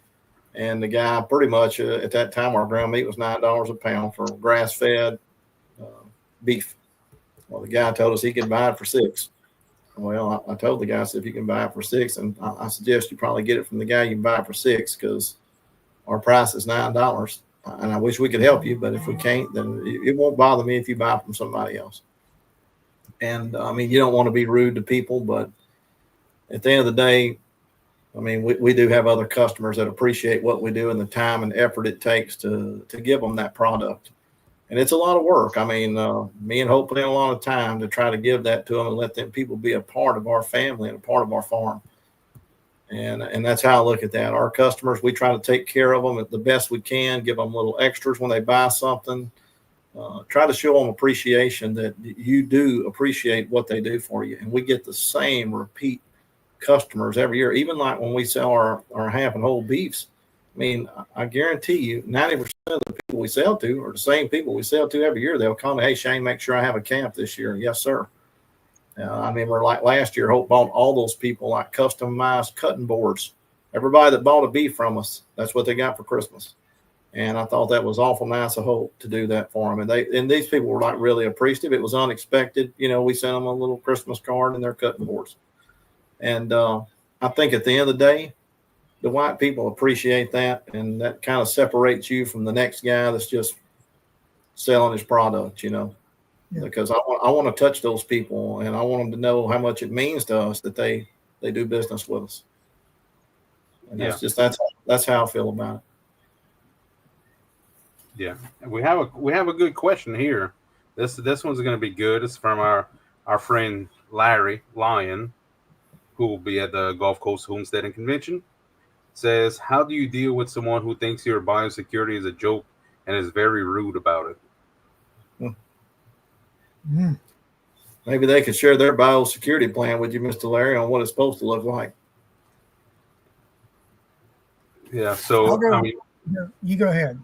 and the guy pretty much at that time our ground meat was $9 a pound for grass fed uh, beef. Well, the guy told us he could buy it for $6. Well, I told the guy, I said, if you can buy it for $6, and I suggest you probably get it from the guy you can buy it for $6, because our price is $9. And I wish we could help you, but if we can't, then it won't bother me if you buy from somebody else. And I mean, you don't want to be rude to people, but at the end of the day, I mean, we do have other customers that appreciate what we do and the time and effort it takes to give them that product. And it's a lot of work. I mean, me and Hope put in a lot of time to try to give that to them and let them people be a part of our family and a part of our farm. And that's how I look at that. Our customers, we try to take care of them the best we can, give them little extras when they buy something, try to show them appreciation, that you do appreciate what they do for you. And we get the same repeat customers every year. Even like when we sell our half and whole beefs, I mean, I guarantee you 90% of the people we sell to are the same people we sell to every year. They'll call me, hey, Shane, make sure I have a camp this year. Yes, sir. I remember like last year, Hope bought all those people like customized cutting boards. Everybody that bought a beef from us, that's what they got for Christmas. And I thought that was awful nice of Hope to do that for them. And these people were like really appreciative. It was unexpected. You know, we sent them a little Christmas card and their cutting boards. And I think at the end of the day, the white people appreciate that. And that kind of separates you from the next guy that's just selling his product, you know, because I want to touch those people and I want them to know how much it means to us that they do business with us. And that's how I feel about it. Yeah, and we have a good question here. This one's going to be good. It's from our friend Larry Lyon, who will be at the Gulf Coast Homesteading Convention. It says, how do you deal with someone who thinks your biosecurity is a joke and is very rude about it? Maybe they could share their biosecurity plan with you, Mr. Larry, on what it's supposed to look like. Yeah, so I mean, you go ahead.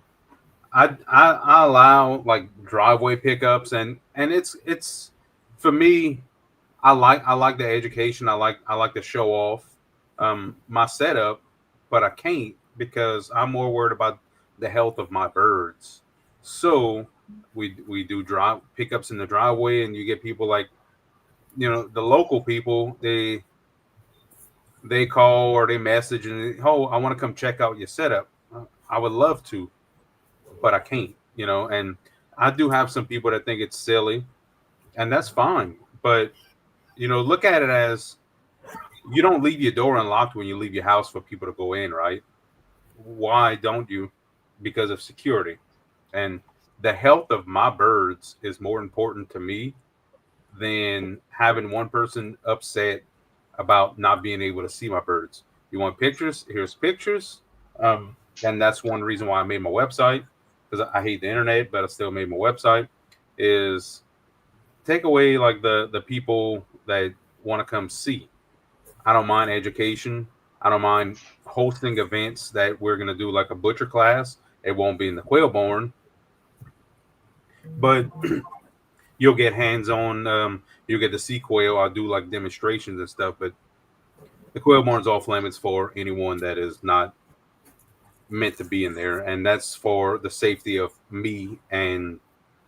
I allow like driveway pickups and it's for me. I like the education. I like to show off my setup, but I can't because I'm more worried about the health of my birds. So we do drive pickups in the driveway, and you get people like, you know, the local people. They call or they message and, oh, I want to come check out your setup. I would love to, but I can't, you know. And I do have some people that think it's silly, and that's fine. But, you know, look at it as you don't leave your door unlocked when you leave your house for people to go in, right? Why don't you? Because of security. And the health of my birds is more important to me than having one person upset about not being able to see my birds. You want pictures? Here's pictures. And that's one reason why I made my website, because I hate the internet, but I still made my website, is take away like the people that want to come see. I don't mind education. I don't mind hosting events that we're going to do like a butcher class. It won't be in the quail barn, but you'll get hands-on. You'll get to see quail. I'll do like demonstrations and stuff, but the quail barn's off limits for anyone that is not meant to be in there, and that's for the safety of me and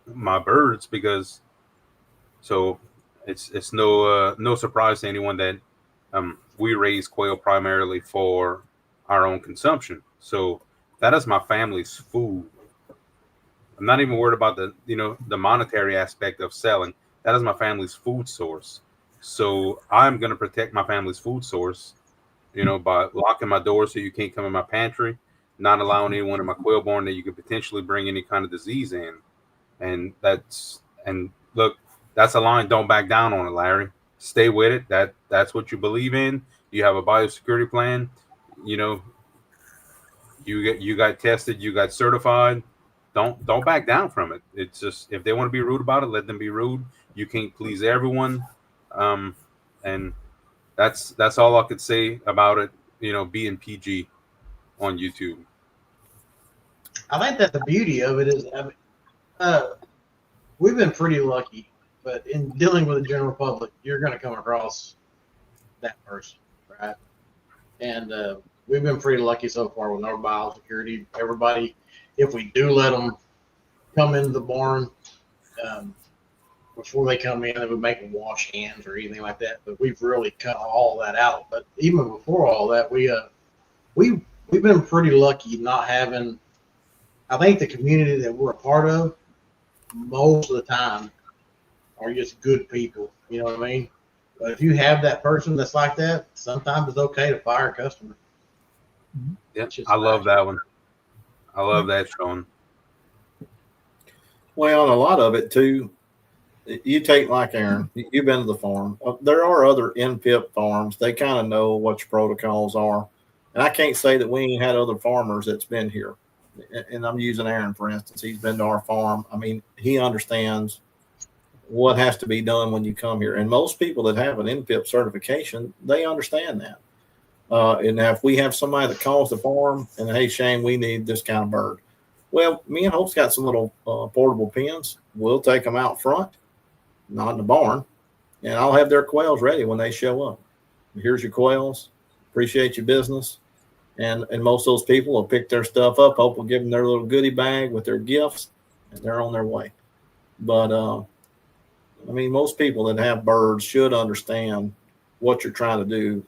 my birds. Because so it's no surprise to anyone that we raise quail primarily for our own consumption. So that is my family's food. I'm not even worried about the monetary aspect of selling. That is my family's food source. So I'm going to protect my family's food source, by locking my door so you can't come in my pantry, not allowing anyone in my quail barn that you could potentially bring any kind of disease in. And look, that's a line. Don't back down on it, Larry. Stay with it. That's what you believe in. You have a biosecurity plan. You got tested. You got certified. Don't back down from it. It's just, if they want to be rude about it, let them be rude. You can't please everyone. And that's all I could say about it. Being PG on YouTube. I think that the beauty of it is, we've been pretty lucky, but in dealing with the general public, you're going to come across that person, right? And we've been pretty lucky so far with our biosecurity. Everybody, if we do let them come into the barn, before they come in, they would make them wash hands or anything like that. But we've really cut all that out. But even before all that, we've been pretty lucky not having. I think the community that we're a part of, most of the time, are just good people. You know what I mean? But if you have that person that's like that, sometimes it's okay to fire a customer. Yeah, I love that one. I love that, Sean. Well, and a lot of it too. You take like Aaron. You've been to the farm. There are other NPIP farms. They kind of know what your protocols are. And I can't say that we ain't had other farmers that's been here. And I'm using Aaron, for instance. He's been to our farm. I mean, he understands what has to be done when you come here. And most people that have an NPIP certification, they understand that. And now if we have somebody that calls the farm and, hey, Shane, we need this kind of bird. Well, me and Hope's got some little portable pens. We'll take them out front, not in the barn, and I'll have their quails ready when they show up. Here's your quails. Appreciate your business. And most of those people will pick their stuff up. Hope will give them their little goodie bag with their gifts, and they're on their way. But, I mean, most people that have birds should understand what you're trying to do,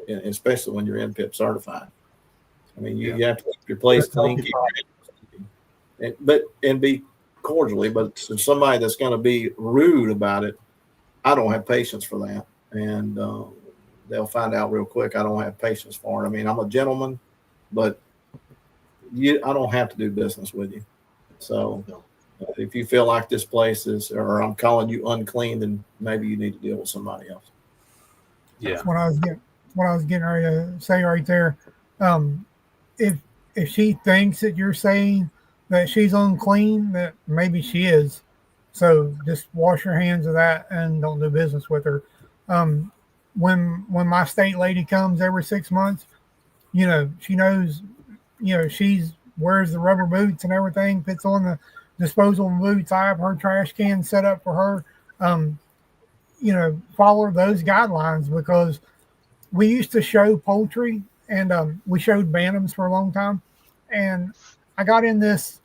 especially when you're NPIP certified. I mean, you have to keep your place clean, and be cordially. But to somebody that's going to be rude about it, I don't have patience for that. And they'll find out real quick I don't have patience for it. I mean, I'm a gentleman, but I don't have to do business with you. So if you feel like this place is, or I'm calling you unclean, then maybe you need to deal with somebody else. Yeah. That's what I was getting ready to say right there. If she thinks that you're saying that she's unclean, that maybe she is. So just wash your hands of that and don't do business with her. When my state lady comes every 6 months, she knows, she's wears the rubber boots and everything, puts on the disposable boots. I have her trash can set up for her. Follow those guidelines, because we used to show poultry and we showed bantams for a long time. And I got in this,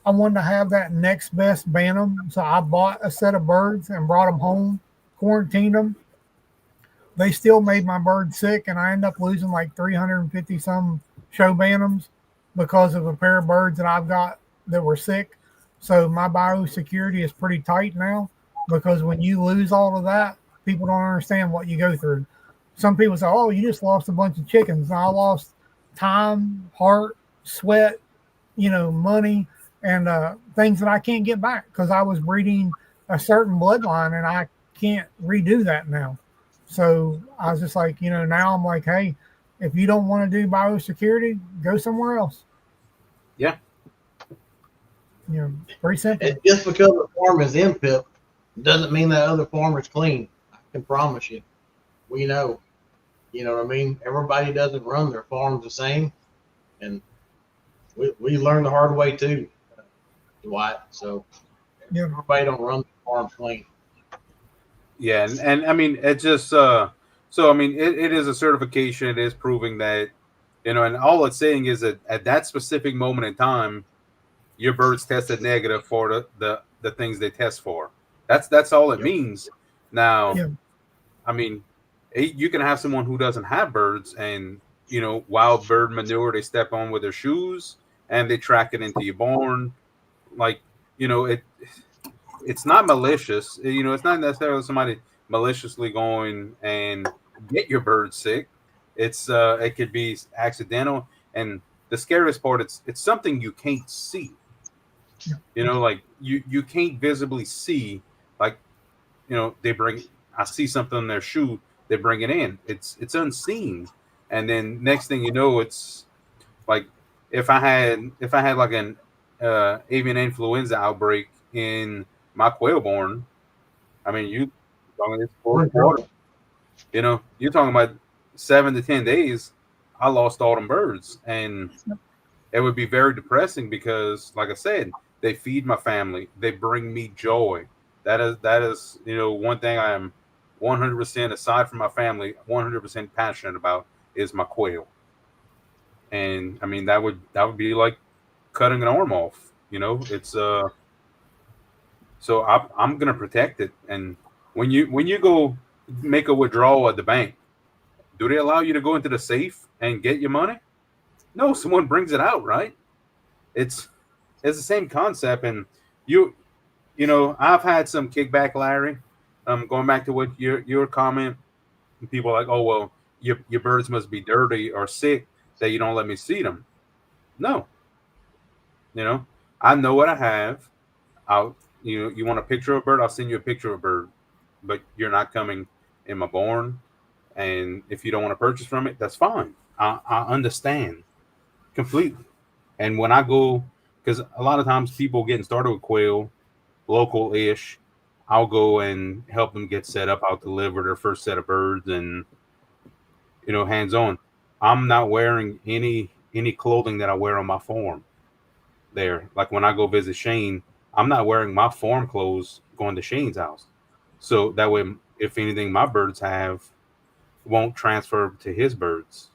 I wanted to have that next best bantam. So I bought a set of birds and brought them home, quarantined them. They still made my birds sick, and I ended up losing like 350 some show bantams because of a pair of birds that I've got that were sick. So my biosecurity is pretty tight now, because when you lose all of that, people don't understand what you go through. Some people say, oh, you just lost a bunch of chickens. And I lost time, heart, sweat, money, and things that I can't get back, because I was breeding a certain bloodline and I can't redo that now. So I was just like, now I'm like, hey, if you don't want to do biosecurity, go somewhere else. Yeah. Pretty simple. And just because the farm is NPIP doesn't mean that other farm is clean. I can promise you. We know. You know what I mean? Everybody doesn't run their farms the same. And we learned the hard way too, Dwight. So everybody don't run their farms clean. Yeah, and I mean, it just so I mean, it is a certification. It is proving that, and all it's saying is that at that specific moment in time, your birds tested negative for the things they test for. That's all it means. Now, I mean, you can have someone who doesn't have birds, and wild bird manure they step on with their shoes, and they track it into your barn. Like, it's not malicious. It's not necessarily somebody maliciously going and get your bird sick. It could be accidental, and the scariest part, it's something you can't see. Like you can't visibly see. Like, I see something in their shoe, they bring it in. It's unseen, and then next thing you know, it's like if I had like an avian influenza outbreak in my quail barn. I mean, you're talking about 7 to 10 days. I lost all them birds, and it would be very depressing because, like I said, they feed my family. They bring me joy. That is one thing I am 100%, aside from my family, 100% passionate about is my quail. And I mean, that would be like cutting an arm off. It's So I'm gonna protect it. And when you go make a withdrawal at the bank, do they allow you to go into the safe and get your money? No, someone brings it out, right? It's the same concept. And I've had some kickback, Larry. Going back to what your comment, people are like, oh well, your birds must be dirty or sick that you don't let me see them. No, I know what I have. You want a picture of a bird? I'll send you a picture of a bird, but you're not coming in my barn. And if you don't want to purchase from it, that's fine. I understand completely. And when I go, because a lot of times people getting started with quail, local-ish, I'll go and help them get set up. I'll deliver their first set of birds, and hands on. I'm not wearing any clothing that I wear on my farm. There, like when I go visit Shane, I'm not wearing my farm clothes going to Shane's house. So that way, if anything my birds have won't transfer to his birds.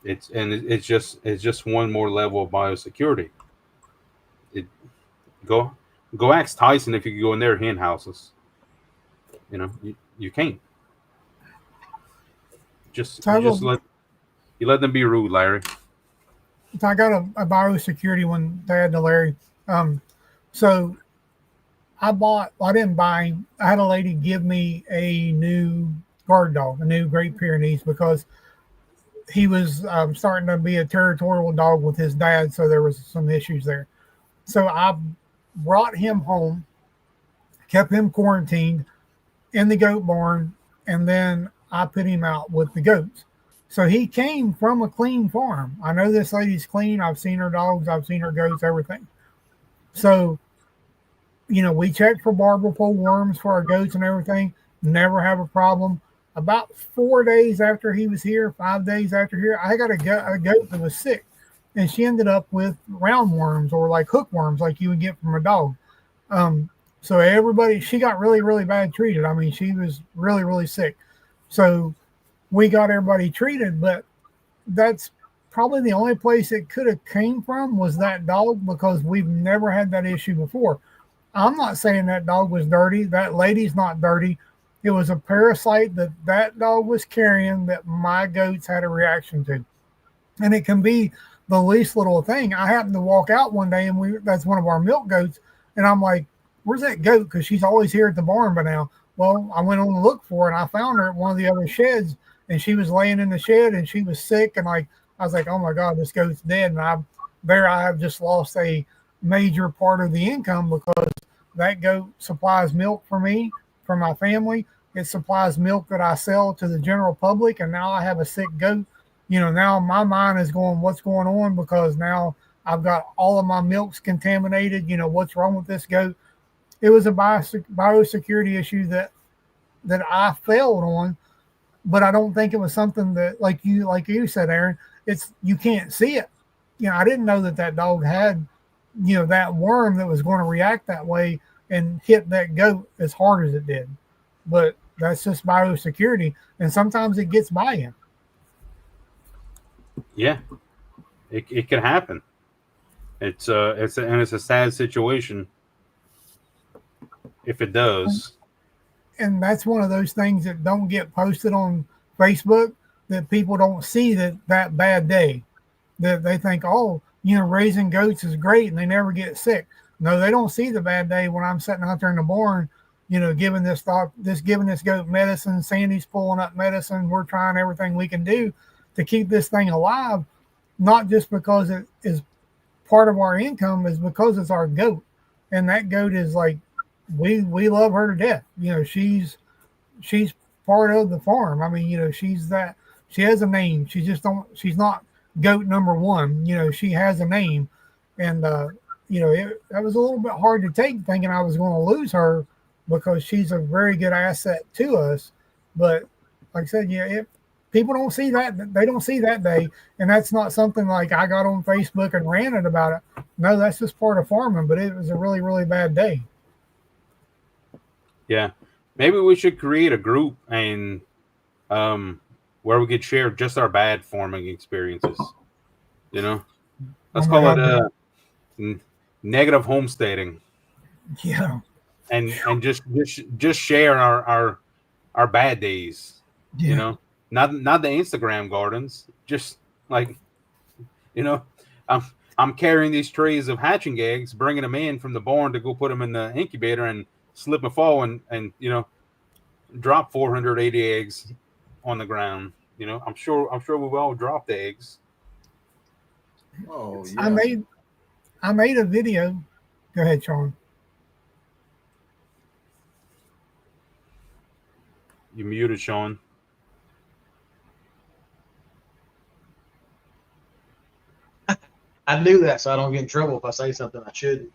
It's just one more level of biosecurity. It, go ask Tyson if you can go in their hen houses. You can't. Just So I, you just will, let them be rude, Larry. so I got a biosecurity one to add to Larry. So I didn't buy, I had a lady give me a new guard dog, a new Great Pyrenees, because he was starting to be a territorial dog with his dad. So there was some issues there. So I brought him home, kept him quarantined in the goat barn, and then I put him out with the goats. So he came from a clean farm. I know this lady's clean. I've seen her dogs, I've seen her goats, everything. So, we checked for barber pole worms for our goats and everything. Never have a problem. About 4 days after he was here, 5 days after here, I got a goat that was sick. And she ended up with roundworms, or like hookworms, like you would get from a dog. So she got really, really bad treated. I mean, she was really, really sick. So we got everybody treated, but that's probably the only place it could have came from was that dog, because we've never had that issue before. I'm not saying that dog was dirty. That lady's not dirty. It was a parasite that dog was carrying that my goats had a reaction to. And it can be the least little thing. I happened to walk out one day, and that's one of our milk goats. And I'm like, where's that goat? Because she's always here at the barn by now. Well, I went on to look for her, and I found her at one of the other sheds, and she was laying in the shed, and she was sick. And I was like, oh my God, this goat's dead. And I have just lost a major part of the income, because that goat supplies milk for me, for my family. It supplies milk that I sell to the general public. And now I have a sick goat. Now my mind is going, what's going on? Because now I've got all of my milks contaminated. What's wrong with this goat? It was a biosecurity issue that I failed on, but I don't think it was something that, like you said, Aaron, you can't see it. I didn't know that dog had, that worm that was going to react that way and hit that goat as hard as it did. But that's just biosecurity, and sometimes it gets by you. Yeah, it can happen. It's a sad situation if it does. And that's one of those things that don't get posted on Facebook, that people don't see that bad day, that they think, oh, raising goats is great and they never get sick. No, they don't see the bad day when I'm sitting out there in the barn, giving this goat medicine. Sandy's pulling up medicine. We're trying everything we can do to keep this thing alive, not just because it is part of our income, is because it's our goat. And that goat is like, we love her to death. She's part of the farm. I mean, she has a name. She's not goat number one. She has a name. And, that was a little bit hard to take, thinking I was going to lose her, because she's a very good asset to us. But like I said, people don't see that. They don't see that day. And that's not something like I got on Facebook and ranted about it. No, that's just part of farming, but it was a really, really bad day. Yeah. Maybe we should create a group and where we could share just our bad farming experiences. Let's call it negative homesteading. Yeah. And just share our bad days. Yeah. Not the Instagram gardens. Just like, I'm carrying these trays of hatching eggs, bringing them in from the barn to go put them in the incubator, and slip and fall and drop 480 eggs on the ground. I'm sure we've all dropped eggs. Oh yeah. I made a video. Go ahead, Sean. You muted, Sean. I do that so I don't get in trouble if I say something I shouldn't.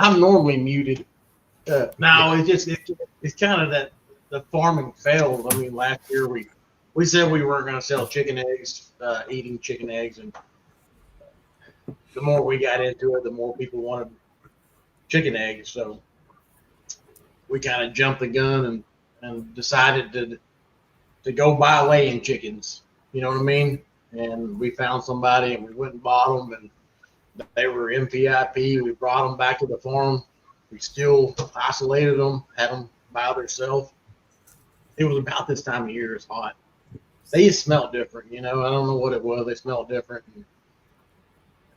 I'm normally muted. No, it's kind of that the farming failed. I mean, last year we said we weren't going to sell chicken eggs, eating chicken eggs, and the more we got into it, the more people wanted chicken eggs. So we kind of jumped the gun and decided to go buy laying chickens. You know what I mean? And we found somebody and we went and bought them, and they were MPIP. We brought them back to the farm. We still isolated them, had them by themselves. It was about this time of year. It's hot. They just smelled different, you know. I don't know what it was. They smelled different. And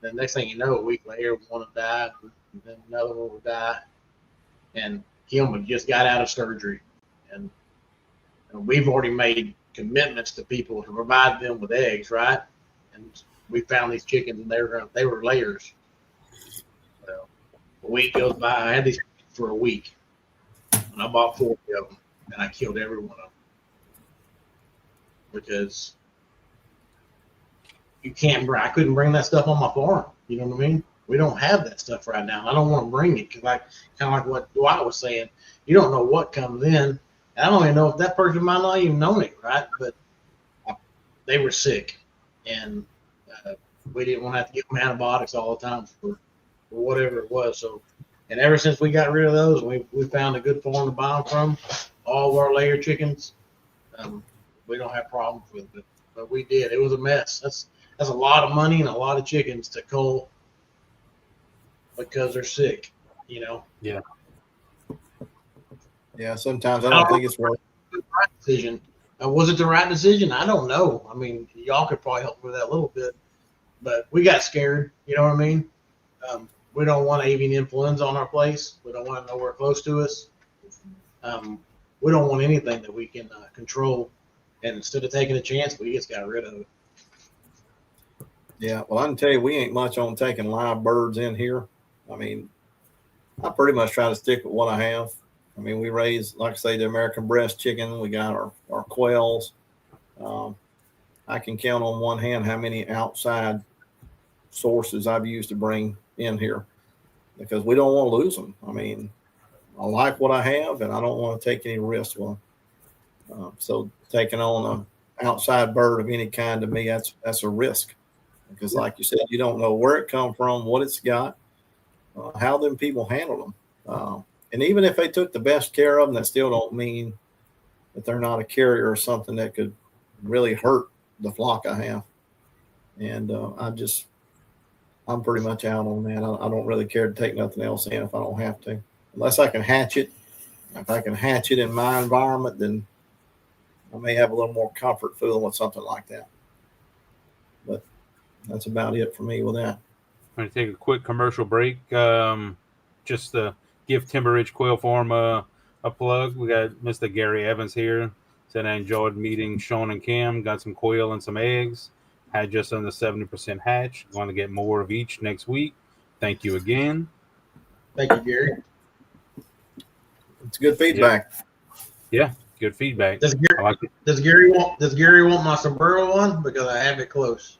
the next thing you know, a week later, one would die, and then another one would die. And him had just got out of surgery. And we've already made commitments to people to provide them with eggs, right? And we found these chickens, and they were layers. So a week goes by. I had these for a week, and I bought 40 of them, and I killed every one of them because I couldn't bring that stuff on my farm. You know what I mean? We don't have that stuff right now. I don't want to bring it because, kind of like what Dwight was saying, you don't know what comes in. I don't even know if that person might not even know it, right? But they were sick, and we didn't want to have to give them antibiotics all the time for whatever it was. So, and ever since we got rid of those, we found a good farm to buy them from. All of our layer chickens, we don't have problems with it, but we did. It was a mess. That's a lot of money and a lot of chickens to cull because they're sick, you know. Yeah. Yeah, sometimes I don't think it's right. Right decision. Was it the right decision? I don't know. I mean, y'all could probably help with that a little bit, but we got scared. You know what I mean? We don't want avian influenza on our place. We don't want it nowhere close to us. We don't want anything that we can control. And instead of taking a chance, we just got rid of it. Yeah, well, I can tell you, we ain't much on taking live birds in here. I mean, I pretty much try to stick with what I have. I mean, we raise, like I say, the American breast chicken. We got our quails. I can count on one hand how many outside sources I've used to bring in here because we don't want to lose them. I mean, I like what I have, and I don't want to take any risks with them. So taking on an outside bird of any kind, to me, that's a risk because, like you said, you don't know where it come from, what it's got, how them people handle them. And even if they took the best care of them, that still don't mean that they're not a carrier or something that could really hurt the flock I have. And I'm pretty much out on that. I don't really care to take nothing else in if I don't have to, unless I can hatch it. If I can hatch it in my environment, then I may have a little more comfort fooling with something like that. But that's about it for me with that. I'm going to take a quick commercial break. Just to give Timber Ridge Quail Farm a plug. We got Mr. Gary Evans here. Said I enjoyed meeting Sean and Kim. Got some quail and some eggs. Had just under 70% hatch. Going to get more of each next week. Thank you again. Thank you, Gary. It's good feedback. Yeah, good feedback. Does Gary want my sombrero one? Because I have it close.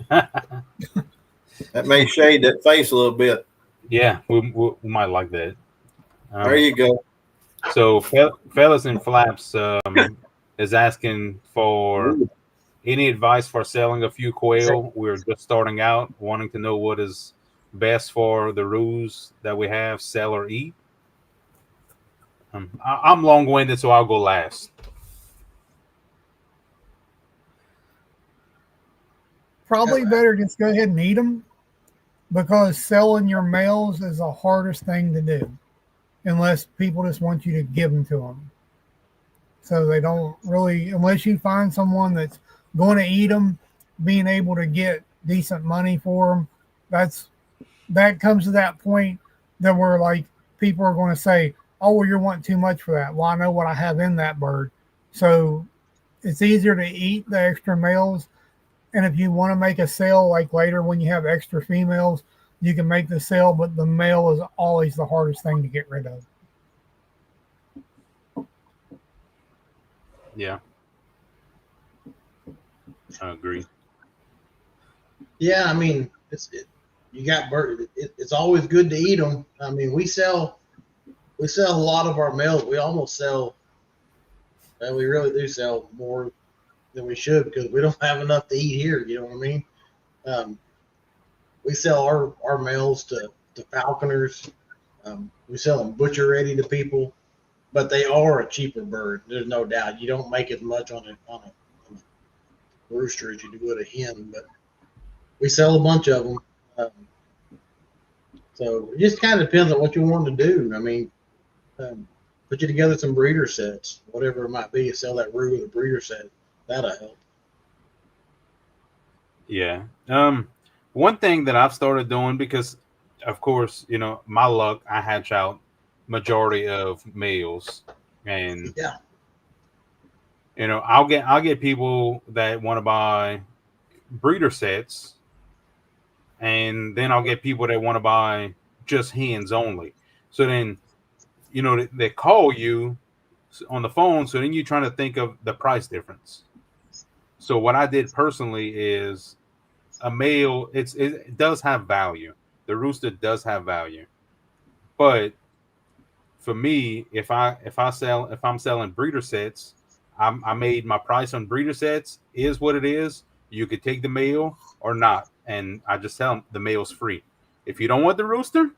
That may shade that face a little bit. Yeah, we might like that. There you go. So, Fellas and Flaps is asking for any advice for selling a few quail. We're just starting out, wanting to know what is best for the roos that we have, sell or eat. I'm long-winded, so I'll go last. Probably better just go ahead and eat them, because selling your males is the hardest thing to do, unless people just want you to give them to them. So they don't really, unless you find someone that's going to eat them, being able to get decent money for them, that comes to that point that where like people are going to say, oh, well, you're wanting too much for that. Well, I know what I have in that bird. So it's easier to eat the extra males. And if you want to make a sale, like later when you have extra females, you can make the sale, but the male is always the hardest thing to get rid of. Yeah, I agree. Yeah, I mean, you got bird. It's always good to eat them. I mean, we sell a lot of our males. We almost sell, and we really do sell more than we should because we don't have enough to eat here. You know what I mean? We sell our males to falconers. We sell them butcher ready to people, but they are a cheaper bird. There's no doubt. You don't make as much on a rooster as you would a hen, but we sell a bunch of them. So it just kind of depends on what you want to do. I mean, put you together some breeder sets, whatever it might be. Sell that roux with a breeder set. That'll help. Yeah. One thing that I've started doing, because of course, you know, my luck, I hatch out majority of males, and Yeah. you know, I'll get people that want to buy breeder sets, and then I'll get people that want to buy just hens only. So then, you know, they call you on the phone, so then you're trying to think of the price difference. So what I did personally is a male, it does have value. The rooster does have value, but for me, if I'm selling breeder sets, I made my price on breeder sets is what it is. You could take the male or not, and I just tell them the male's free. If you don't want the rooster,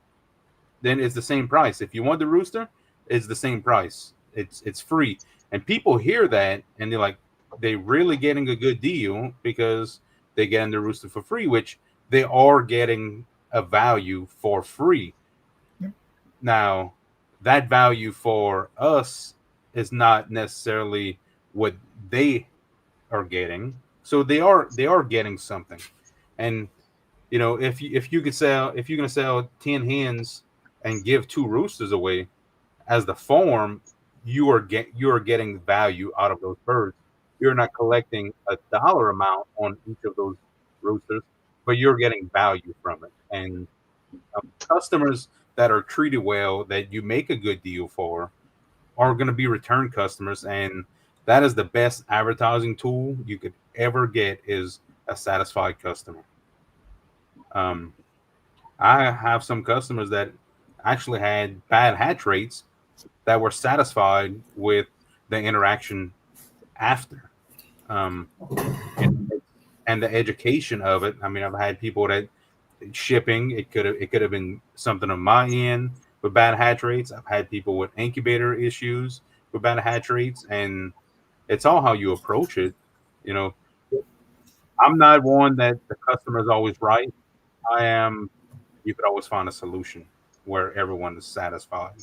then it's the same price. If you want the rooster, it's the same price. It's free, and people hear that and they're like, they're really getting a good deal because they're getting the rooster for free, which they are getting a value for free. Yep. Now, that value for us is not necessarily what they are getting. So they are getting something. And you know, if you're gonna sell 10 hens and give 2 roosters away as the farm, you are getting value out of those birds. You're not collecting a dollar amount on each of those roosters, but you're getting value from it. And customers that are treated well, that you make a good deal for, are going to be return customers, and that is the best advertising tool you could ever get, is a satisfied customer. I have some customers that actually had bad hatch rates that were satisfied with the interaction after, um, and, and the education of it. I mean, I've had people that shipping, it could have been something on my end with bad hatch rates. I've had people with incubator issues with bad hatch rates, and it's all how you approach it. You know, I'm not one that the customer is always right. I am. You could always find a solution where everyone is satisfied.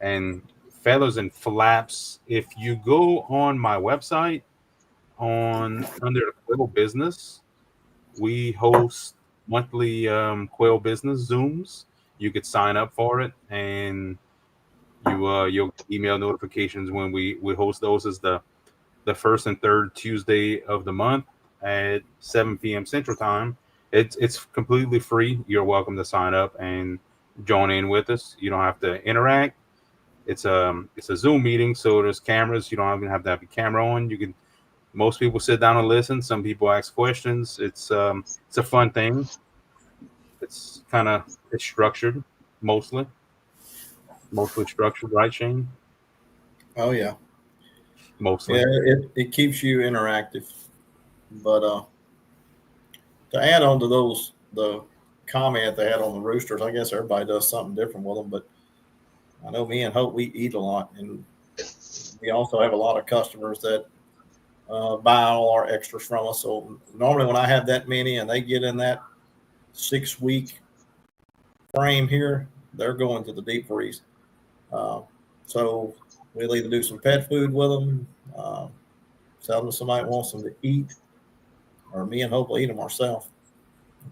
And feathers and flaps, if you go on my website on under the Quail Business, we host monthly Quail Business Zooms. You could sign up for it, and you'll get email notifications when we host those. Is the first and third Tuesday of the month at 7 p.m. Central Time. It's completely free. You're welcome to sign up and join in with us. You don't have to interact. It's a Zoom meeting, so there's cameras. You don't even have to have your camera on. You can. Most people sit down and listen. Some people ask questions. It's a fun thing. It's structured, mostly structured, right, Shane? Oh yeah, Mostly. yeah. It keeps you interactive, but to add on to the comment they had on the roosters, I guess everybody does something different with them, but I know me and Hope, we eat a lot, and we also have a lot of customers that buy all our extras from us. So normally when I have that many and they get in that 6-week frame here, they're going to the deep freeze. So we'll either do some pet food with them, sell them to somebody that wants them to eat, or me and Hope will eat them ourselves.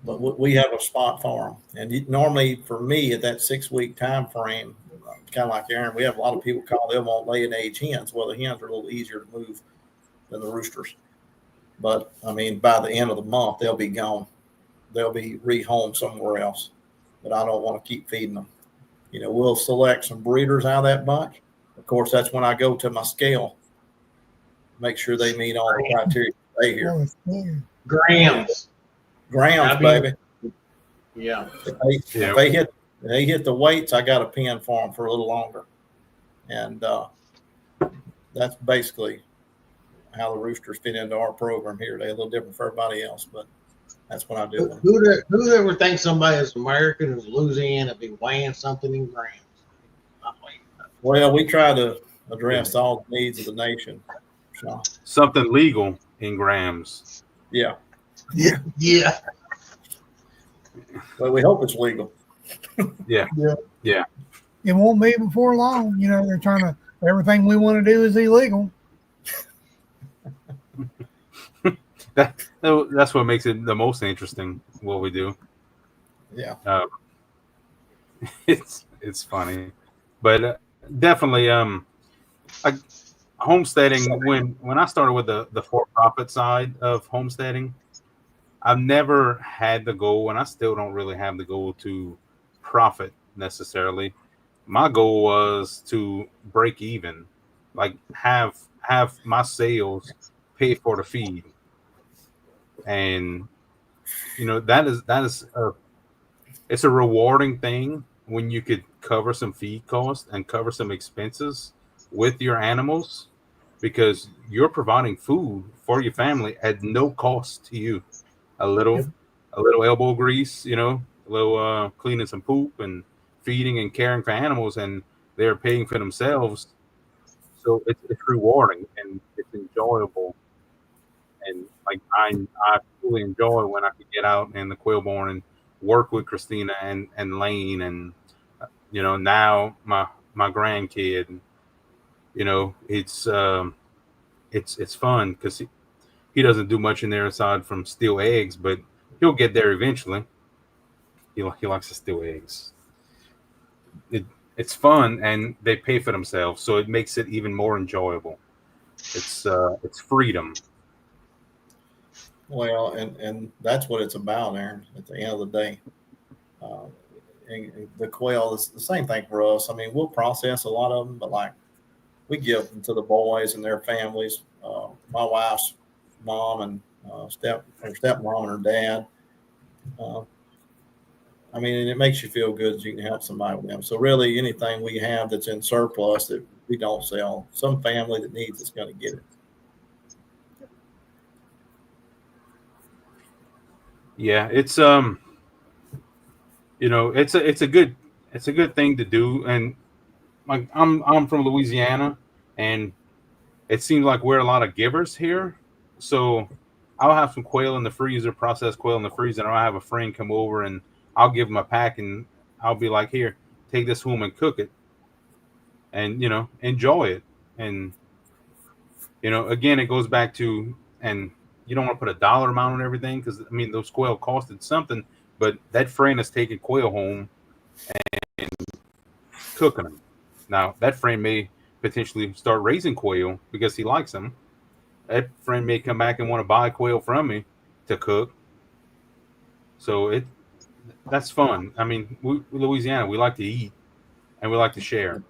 But we have a spot for them. And normally for me at that 6-week time frame, kind of like Aaron, we have a lot of people call, they want laying age hens. Well, the hens are a little easier to move than the roosters. But I mean, by the end of the month, they'll be gone. They'll be rehomed somewhere else. But I don't want to keep feeding them. You know, we'll select some breeders out of that bunch. Of course, that's when I go to my scale, make sure they meet all the criteria to stay here. Grams. Grams, baby. Yeah. If they hit the weights, I got a pen for them for a little longer, and that's basically how the roosters fit into our program here. They're a little different for everybody else, but that's what I do. Who'd ever think somebody that's American who's Louisiana be weighing something in grams? Well, we try to address all the needs of the nation. So, Something legal in grams. yeah. Yeah. Well, we hope it's legal. Yeah. It won't be before long. You know, they're trying to, everything we want to do is illegal. That's what makes it the most interesting, what we do. Yeah. It's funny, but definitely homesteading. When I started with the for-profit side of homesteading, I've never had the goal, and I still don't really have the goal to profit necessarily. My goal was to break even, like have my sales pay for the feed, and that is it's a rewarding thing when you could cover some feed costs and cover some expenses with your animals, because you're providing food for your family at no cost to you. A little elbow grease, a little cleaning some poop and feeding and caring for animals, and they're paying for themselves. So it's rewarding and it's enjoyable. And like I truly enjoy when I could get out in the quail barn and work with Christina and Lane, and now my grandkid. It's fun because he doesn't do much in there aside from steal eggs, but he'll get there eventually. He likes to steal eggs. It's fun, and they pay for themselves, so it makes it even more enjoyable. It's freedom. Well, and that's what it's about, Aaron. At the end of the day, and the quail is the same thing for us. I mean, we'll process a lot of them, but like we give them to the boys and their families. My wife's mom and stepmom and her dad. I mean, and it makes you feel good that you can help somebody with them. So really, anything we have that's in surplus that we don't sell, some family that needs it's going to get it. Yeah, it's it's a good thing to do, and like I'm from Louisiana, and it seems like we're a lot of givers here. So I'll have some quail in the freezer, processed quail in the freezer, and I'll have a friend come over and I'll give him a pack, and I'll be like, here, take this home and cook it, and enjoy it. And again, it goes back to, and you don't want to put a dollar amount on everything, because I mean those quail costed something, but that friend is taking quail home and cooking them. Now that friend may potentially start raising quail because he likes them. That friend may come back and want to buy quail from me to cook. So that's fun. I mean, Louisiana, we like to eat and we like to share.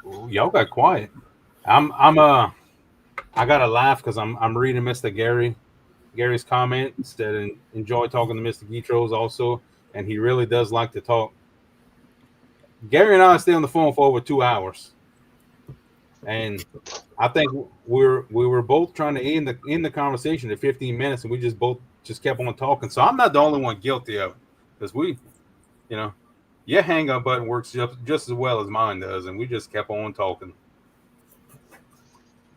Ooh, y'all got quiet. I gotta laugh because I'm reading Mr. Gary's comment. Said enjoy talking to Mr. Guitros also, and he really does like to talk. Gary and I stay on the phone for over 2 hours, and I think we were both trying to end the conversation at 15 minutes, and we just kept on talking. So I'm not the only one guilty of it, because your hang up button works just as well as mine does, and we just kept on talking.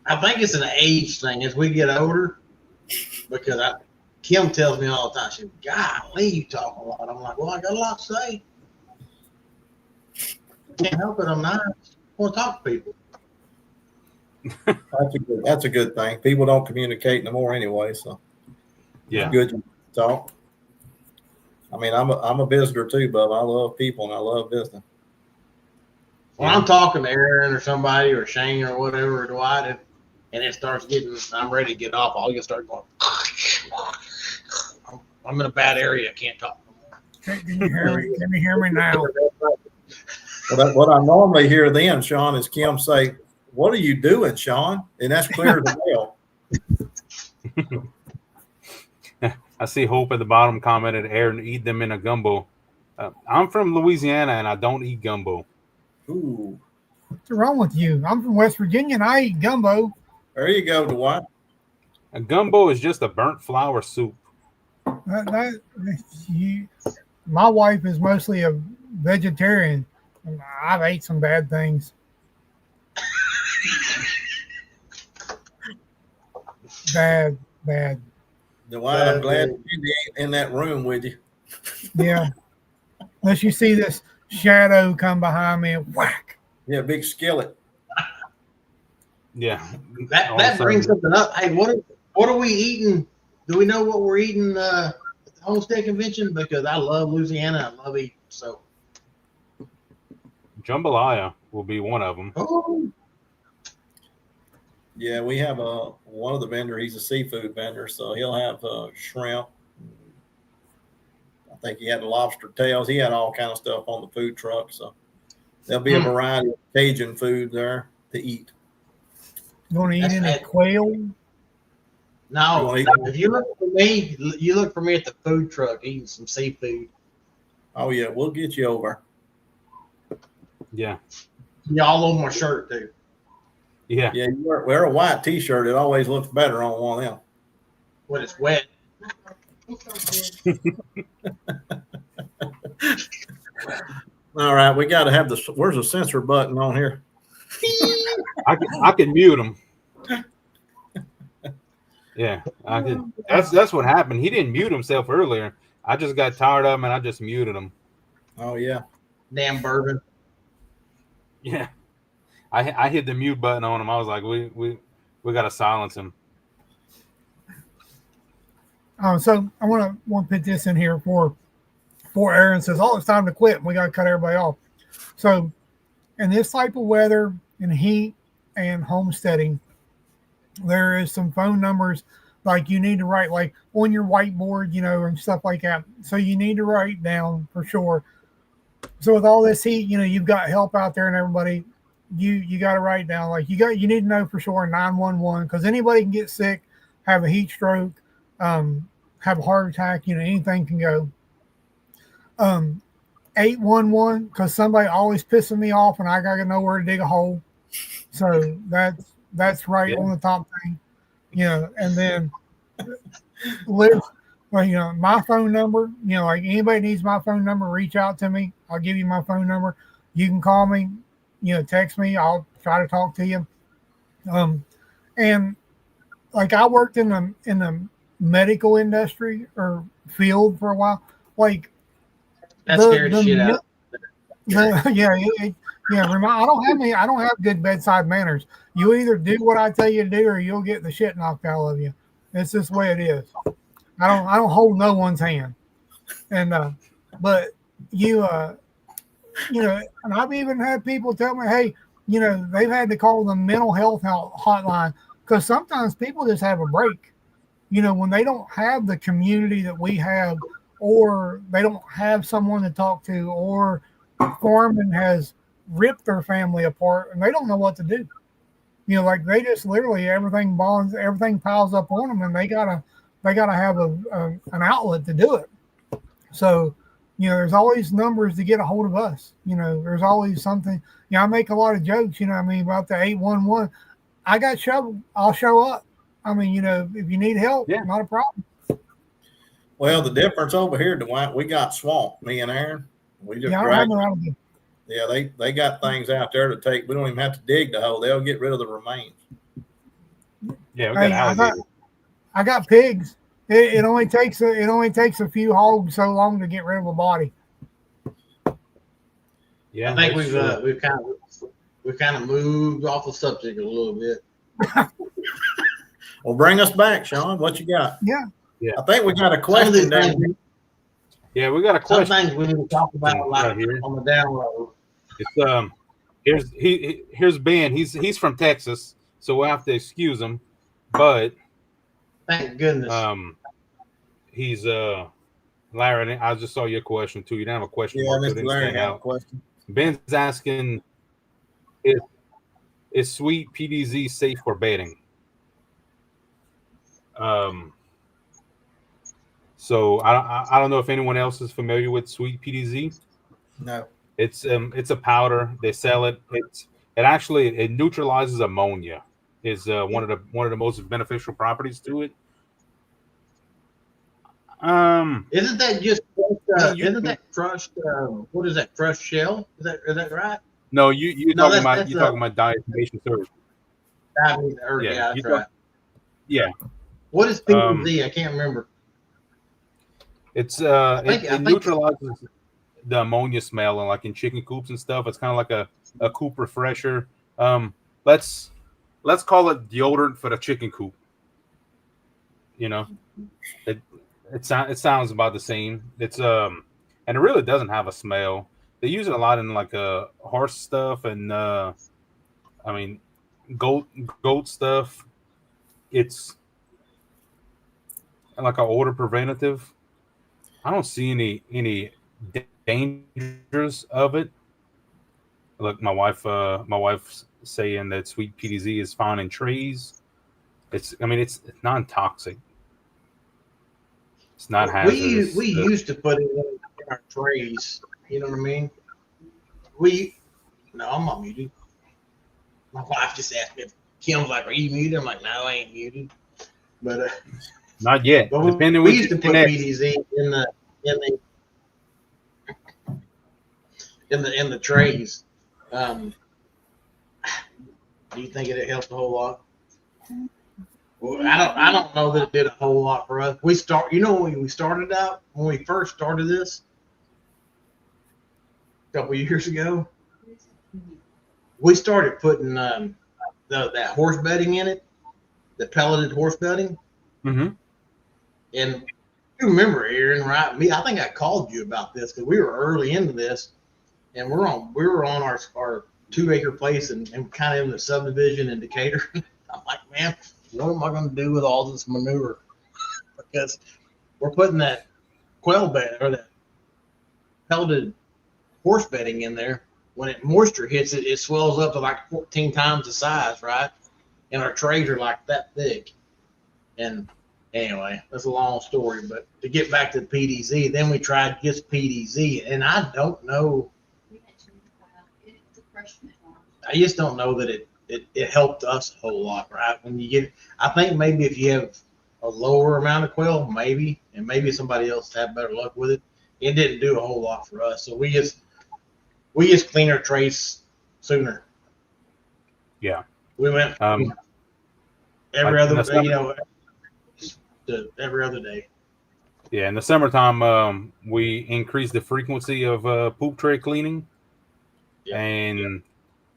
I think it's an age thing as we get older, because Kim tells me all the time, she goes, golly, you talk a lot. I'm like, well, I got a lot to say. Can't help it. I'm not. I want to talk to people. That's a good thing. People don't communicate no more anyway, so yeah, it's good to talk. I mean, I'm a visitor too, Bub. I love people and I love business. When I'm talking to Aaron or somebody or Shane or whatever, or Dwight, and it starts getting, I'm ready to get off, I'll just start going, I'm in a bad area. I can't talk no more. Can you hear me? Can you hear me now? Well, what I normally hear then, Sean, is Kim say, What are you doing, Sean? And that's clear as well. I see Hope at the bottom commented, Aaron, eat them in a gumbo. I'm from Louisiana and I don't eat gumbo. Ooh. What's wrong with you? I'm from West Virginia and I eat gumbo. There you go, Dwight. A gumbo is just a burnt flour soup. My wife is mostly a vegetarian. I've ate some bad things. Bad. Dwight, I'm glad you ain't in that room with you. Yeah. Unless you see this shadow come behind me and whack. Yeah, big skillet. Yeah. That brings something up. Hey, what are we eating? Do we know what we're eating at the Homestead Convention? Because I love Louisiana. I love eating. So jambalaya will be one of them. Oh. Yeah, we have one of the vendors. He's a seafood vendor, so he'll have shrimp. I think he had lobster tails. He had all kind of stuff on the food truck. So there'll be a variety of Cajun food there to eat. You want to eat any quail? No. If you look for me, you look for me at the food truck eating some seafood. Oh yeah, we'll get you over. Yeah. Y'all on my shirt too. Yeah. Yeah, you wear a white T-shirt. It always looks better on one of them. When it's wet. All right, we got to have where's the censor button on here? I can mute him. Yeah, I could. That's what happened. He didn't mute himself earlier. I just got tired of him and I just muted him. Oh yeah. Damn bourbon. Yeah. I hit the mute button on him. I was like, we gotta silence him. So I want to put this in here before Aaron says, "Oh, it's time to quit. We got to cut everybody off." So, in this type of weather and heat and homesteading, there is some phone numbers like you need to write like on your whiteboard, and stuff like that. So you need to write down for sure. So with all this heat, you've got help out there and everybody. You got to write down like you need to know for sure 911 because anybody can get sick, have a heat stroke, have a heart attack. Anything can go. 811 because somebody always pissing me off and I gotta know where to dig a hole. So that's right on the top thing, and then my phone number. Like anybody needs my phone number, reach out to me. I'll give you my phone number. You can call me. Text me. I'll try to talk to you. And like I worked in the medical industry or field for a while. Like that scared the shit out. I don't have good bedside manners. You either do what I tell you to do, or you'll get the shit knocked out of you. It's just the way it is. I don't hold no one's hand. And but and I've even had people tell me, hey, they've had to call the mental health hotline because sometimes people just have a break. When they don't have the community that we have, or they don't have someone to talk to, or foreman has ripped their family apart and they don't know what to do. Like they just literally everything piles up on them, and they gotta have an outlet to do it. So, there's always numbers to get a hold of us. There's always something. I make a lot of jokes. About the 811. I got shovel. I'll show up. If you need help, not a problem. Well, the difference over here, Dwight, we got swamped. Me and Aaron, we just they got things out there to take. We don't even have to dig the hole. They'll get rid of the remains. Yeah, we got alligators. I got pigs. It only takes a few hogs so long to get rid of a body. Yeah, I think we've kind of moved off the subject a little bit. Well, bring us back, Sean. What you got? Yeah. I think we got a question there. Yeah, we got a question. Some things we need to talk about right here on the down low. It's here's Ben. He's from Texas, so we'll have to excuse him. But thank goodness. He's Larry. I just saw your question too. You didn't have a question. Yeah, Mr. Larry had a question. Ben's asking Is sweet PDZ safe for bedding? So I don't know if anyone else is familiar with sweet PDZ. No. It's a powder. They sell it. It actually it neutralizes ammonia. Is one of the most beneficial properties to it. Isn't that just I mean, isn't that crushed? What is that, crushed shell? Is that right? no, you're No, talking that's about diatomaceous earth. I mean, or, Yeah, yeah, that's right. Yeah, What is PDZ? I can't remember. it's I think it neutralizes the ammonia smell and like in chicken coops and stuff. It's kind of like a coop refresher. Let's call it deodorant for the chicken coop. You know, it it sounds about the same. It's and it really doesn't have a smell. They use it a lot in like horse stuff and I mean goat stuff. It's like an odor preventative. I don't see any dangers of it. Look, my wife's saying that sweet PDZ is found in trays. It's non-toxic. It's not hazardous. We used to put it in our trays. You know what I mean? We no, I'm not muted. My wife just asked me. Kim's like, "Are you muted?" I'm like, "No, I ain't muted." But Not yet. but Depending we what used to you put connect. PDZ in the trays. Do you think it helped a whole lot? Well, I don't know that it did a whole lot for us. When we started out, when we first started this a couple years ago, we started putting that horse bedding in it, the pelleted horse bedding. Mm-hmm. And you remember, Aaron, right? I think I called you about this because we were early into this, and we were on our 2-acre place and kind of in the subdivision in Decatur. I'm like, man, what am I going to do with all this manure? Because we're putting that quail bed or that pelleted horse bedding in there. When moisture hits it, it swells up to like 14 times the size, right? And our trays are like that thick. And anyway, that's a long story. But to get back to the PDZ, then we tried just PDZ, and I don't know. I just don't know that it helped us a whole lot, right? When you get, I think maybe if you have a lower amount of quail, maybe, and maybe somebody else had better luck with it. It didn't do a whole lot for us, so we just clean our trays sooner. Yeah, We went every like other day, to every other day. Yeah, in the summertime, we increase the frequency of poop tray cleaning, Yeah. and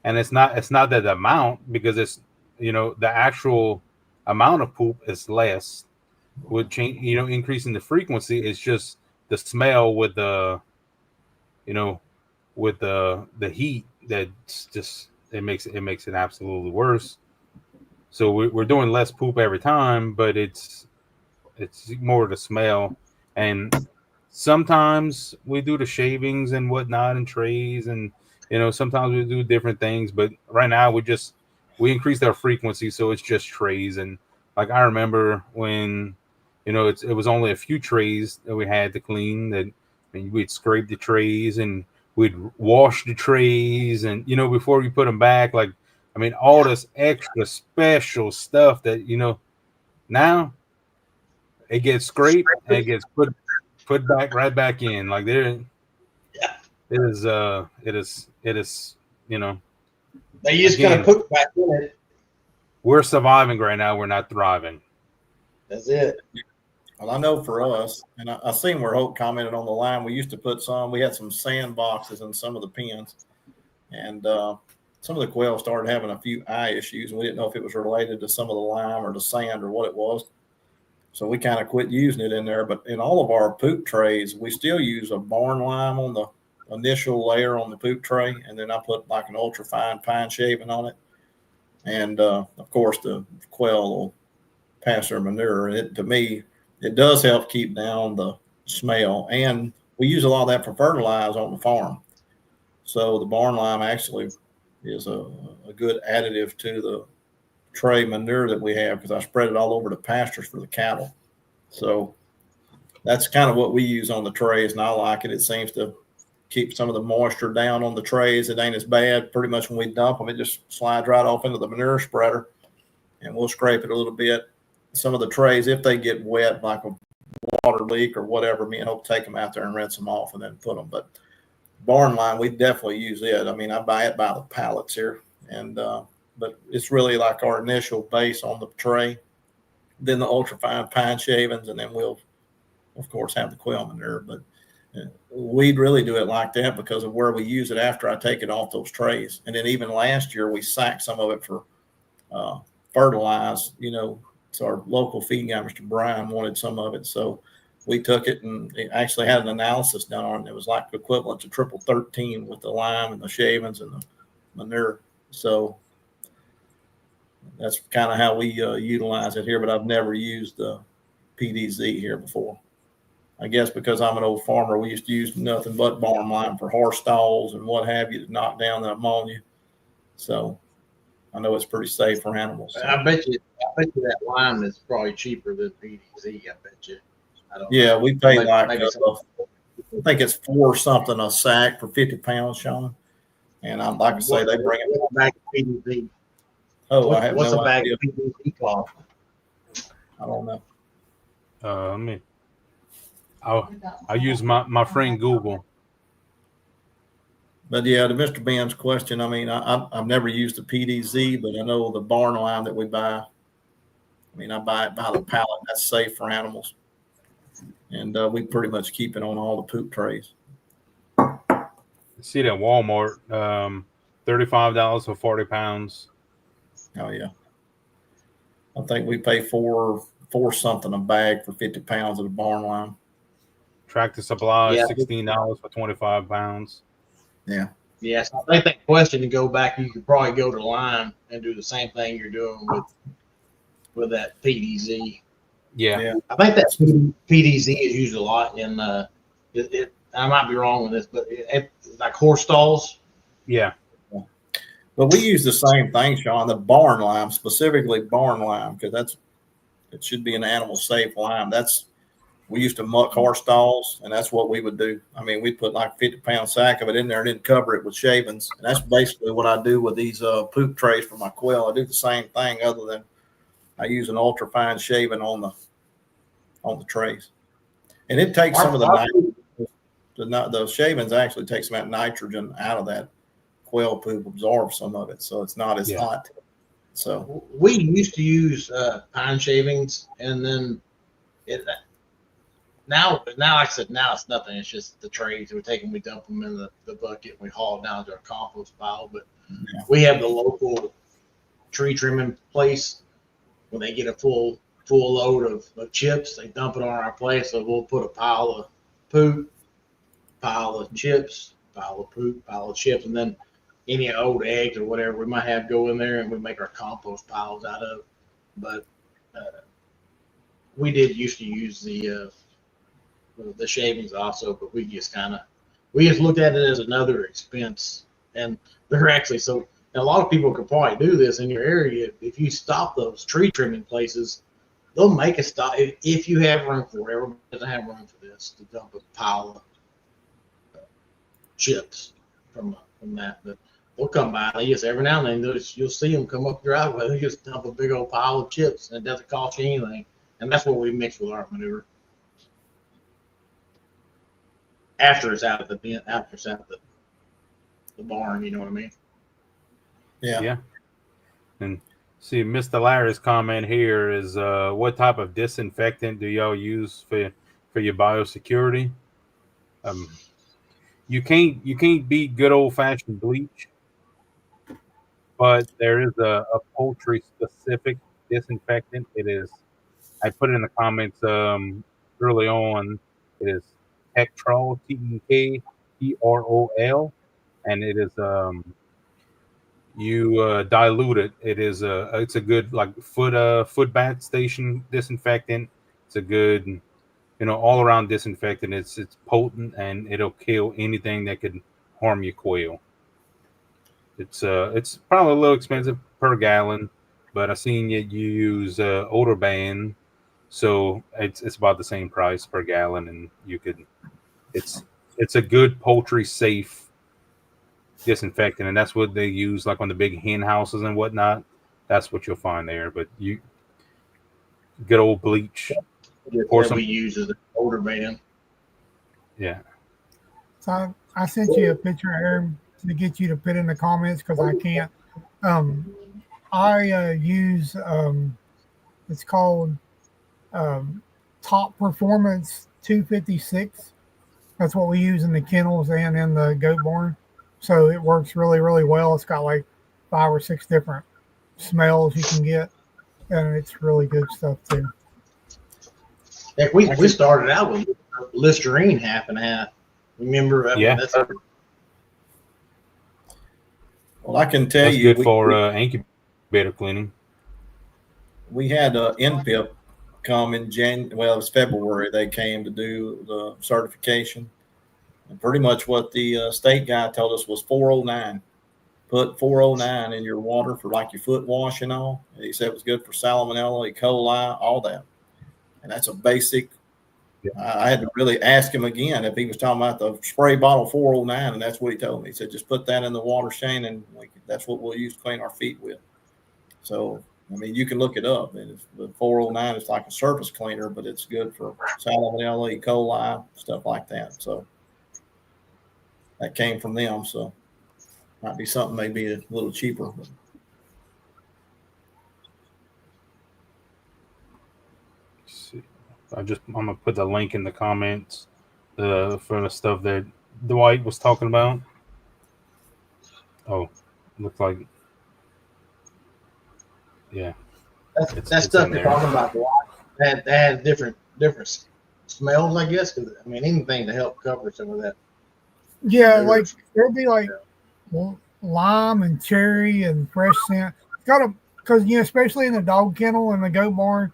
it's not that amount because it's the actual amount of poop is less. With change, increasing the frequency, it's just the smell with the with the heat that's just it makes it absolutely worse. So we're doing less poop every time, but it's more the smell. And sometimes we do the shavings and whatnot and trays, and sometimes we do different things. But right now we increased our frequency, so it's just trays. And like I remember when it was only a few trays that we had to clean. That we'd scrape the trays and we'd wash the trays, and before we put them back, like all this extra special stuff that now it gets scraped and it gets put back right back in. Like there, Yeah. it is. They just kind of put back in it. We're surviving right now. We're not thriving. That's it. Well, I know for us, and I seen where Hope commented on the line. We used to put we had some sand boxes in some of the pens, and some of the quail started having a few eye issues, and we didn't know if it was related to some of the lime or the sand or what it was. So we kind of quit using it in there. But in all of our poop trays, we still use a barn lime on the initial layer on the poop tray, and then I put like an ultra fine pine shaving on it. And of course, the quail will pass their manure. To me, it does help keep down the smell. And we use a lot of that for fertilizer on the farm. So the barn lime actually is a good additive to the tray manure that we have, because I spread it all over the pastures for the cattle. So that's kind of what we use on the trays, and I like it. It seems to keep some of the moisture down on the trays. It ain't as bad. Pretty much when we dump them, it just slides right off into the manure spreader, and we'll scrape it a little bit. Some of the trays, if they get wet, like a water leak or whatever, me and Hope take them out there and rinse them off and then put them. But barn line, we definitely use it. I mean, I buy it by the pallets here, and but it's really like our initial base on the tray, then the ultrafine pine shavings, and then we'll, of course, have the quail manure. But we'd really do it like that because of where we use it after I take it off those trays. And then even last year, we sacked some of it for fertilize, so our local feed guy, Mr. Brian, wanted some of it. So we took it and it actually had an analysis done on it. It was like equivalent to triple 13 with the lime and the shavings and the manure. So that's kind of how we utilize it here, but I've never used the PDZ here before. I guess because I'm an old farmer, we used to use nothing but barn lime for horse stalls and what have you to knock down the ammonia. So I know it's pretty safe for animals. So. I bet you that lime is probably cheaper than PDZ. I bet you. I don't know. We pay maybe, like, maybe I think it's $4 something a sack for 50 pounds, Sean. And I'd like to say they bring it back to PDZ. Oh, I have what's no a bag idea. of PDZ cost? I don't know. I'll use my friend Google. But yeah, to Mr. Ben's question, I mean, I've never used the PDZ, but I know the barn lime that we buy. I mean, I buy it by the pallet. That's safe for animals, and we pretty much keep it on all the poop trays. See that Walmart, $35 for 40 pounds. Oh yeah, I think we pay four something a bag for 50 pounds of the barn lime. Tractor Supply, $16 for 25 pounds. Yeah. Yes, I think that question to go back, you could probably go to lime and do the same thing you're doing with that PDZ. Yeah. I think that PDZ is used a lot in I might be wrong with this, but like horse stalls. Yeah. But we use the same thing, Sean. The barn lime, specifically barn lime, because it should be an animal safe lime. We used to muck horse stalls, and that's what we would do. I mean, we'd put like a 50-pound sack of it in there and then cover it with shavings. And that's basically what I do with these poop trays for my quail. I do the same thing, other than I use an ultra fine shaving on the trays. And it takes some of the shavings actually takes some of that nitrogen out of that quail poop, absorbs some of it, so it's not as hot. So we used to use pine shavings, and then now, like I said, now it's nothing. It's just the trays. We take them, we dump them in the bucket, and we haul it down to our compost pile. But we have the local tree trimming place. When they get a full load of chips, they dump it on our place. So we'll put a pile of poop, pile of chips, pile of poop, pile of chips, and then any old eggs or whatever we might have go in there, and we make our compost piles out of. But we did used to use the shavings also, but we just looked at it as another expense, and they're actually so. And a lot of people could probably do this in your area. If you stop those tree trimming places, they'll make a stop if you have room for it. Everybody doesn't have room for this to dump a pile of chips from that, but they'll come by. They just every now and then you'll see them come up the driveway. They just dump a big old pile of chips, and it doesn't cost you anything. And that's what we mix with our manure. After it's out of the bin, after it's out of the barn, you know what I mean? Yeah. And see, Mr. Larry's comment here is, what type of disinfectant do y'all use for your biosecurity? You can't beat good old fashioned bleach, but there is a poultry specific disinfectant. It is. I put it in the comments early on. It is Tektrol, Tektrol, and it is you dilute it. It is it's a good like foot bath station disinfectant. It's a good all around disinfectant. It's potent, and it'll kill anything that could harm your quail. It's probably a little expensive per gallon, but I seen you use odor ban, so it's about the same price per gallon, and you could it's it's a good poultry safe disinfectant, and that's what they use like on the big hen houses and whatnot. That's what you'll find there. But you good old bleach, pour that some. we use as an odor ban. Yeah, So I sent you a picture, Aaron, to get you to put in the comments because I can't. Um, I use it's called um, Top Performance 256. That's what we use in the kennels and in the goat barn. So it works really, really well. It's got like 5 or 6 different smells you can get, and it's really good stuff too. Heck, we started out with Listerine half and half. Remember? I mean, yeah. that's Well, I can tell That's you, good for incubator cleaning. we had NPIP come in well, it was February. They came to do the certification. And pretty much what the state guy told us was 409. Put 409 in your water for like your foot wash and all. He said it was good for salmonella, E. coli, all that. And that's a basic. I had to really ask him again if he was talking about the spray bottle 409, and that's what he told me. He said, just put that in the water, Shane, and that's what we'll use to clean our feet with. So, I mean, you can look it up. And the 409 is like a surface cleaner, but it's good for salmonella, E. coli, stuff like that. So that came from them. So might be something maybe a little cheaper. I'm gonna put the link in the comments for the stuff that Dwight was talking about. Oh, looks like yeah. That stuff they're talking about. That has different smells, I guess. Because I mean, anything to help cover some of that. Yeah, like there'll be like lime and cherry and fresh scent. It's got because especially in the dog kennel and the goat barn,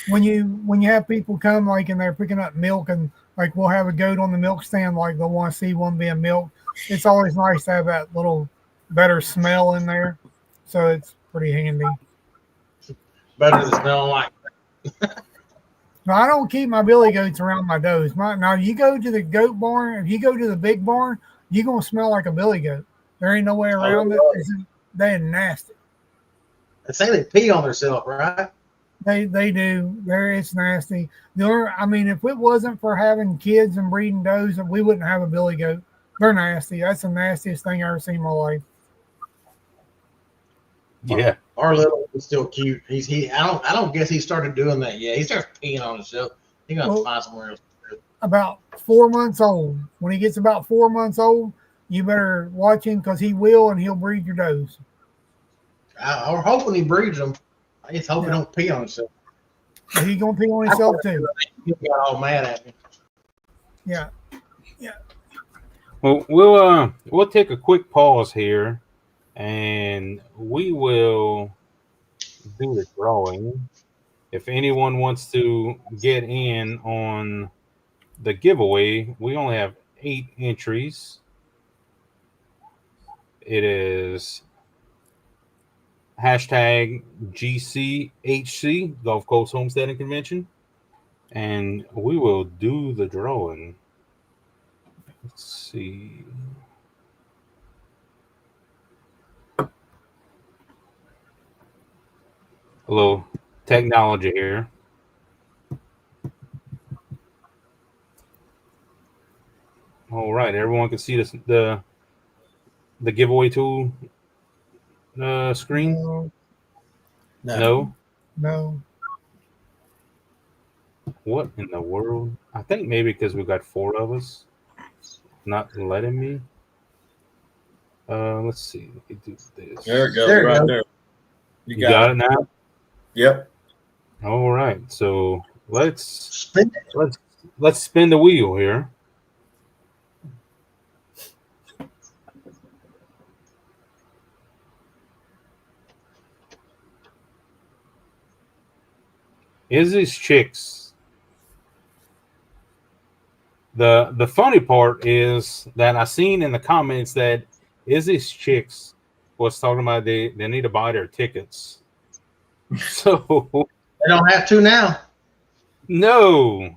when you have people come like and they're picking up milk and like we'll have a goat on the milk stand, like they'll want to see one being milked. It's always nice to have that little better smell in there, so it's pretty handy. Better than smelling like. No, I don't keep my billy goats around my does. Now you go to the goat barn, if you go to the big barn, you're gonna smell like a billy goat. There ain't no way around it. They're nasty. They say they pee on themselves, right? They do. It's nasty. I mean, if it wasn't for having kids and breeding does, we wouldn't have a billy goat. They're nasty. That's the nastiest thing I've ever seen in my life. Yeah. Our little is still cute. I don't guess he started doing that yet. He starts peeing on himself. He's gonna find somewhere else. About 4 months old. When he gets about 4 months old, you better watch him because he will and he'll breed your does. I'm hoping he breeds them. I just hope he don't pee on himself. He's gonna pee on himself too. He got all mad at me. Yeah. Well, we'll take a quick pause here, and we will do the drawing. If anyone wants to get in on the giveaway, we only have 8 entries. It is hashtag GCHC, Gulf Coast Homesteading Convention, and we will do the drawing. Let's see. A little technology here. All right, everyone can see this, the giveaway tool screen. No. What in the world? I think maybe because we got 4 of us, not letting me. Let's see. We can do this. There it goes, right there. You got it now. Yep. All right. So let's spin the wheel here. Is these chicks? The funny part is that I seen in the comments that Izzy's chicks was talking about they need to buy their tickets. So They don't have to now. no,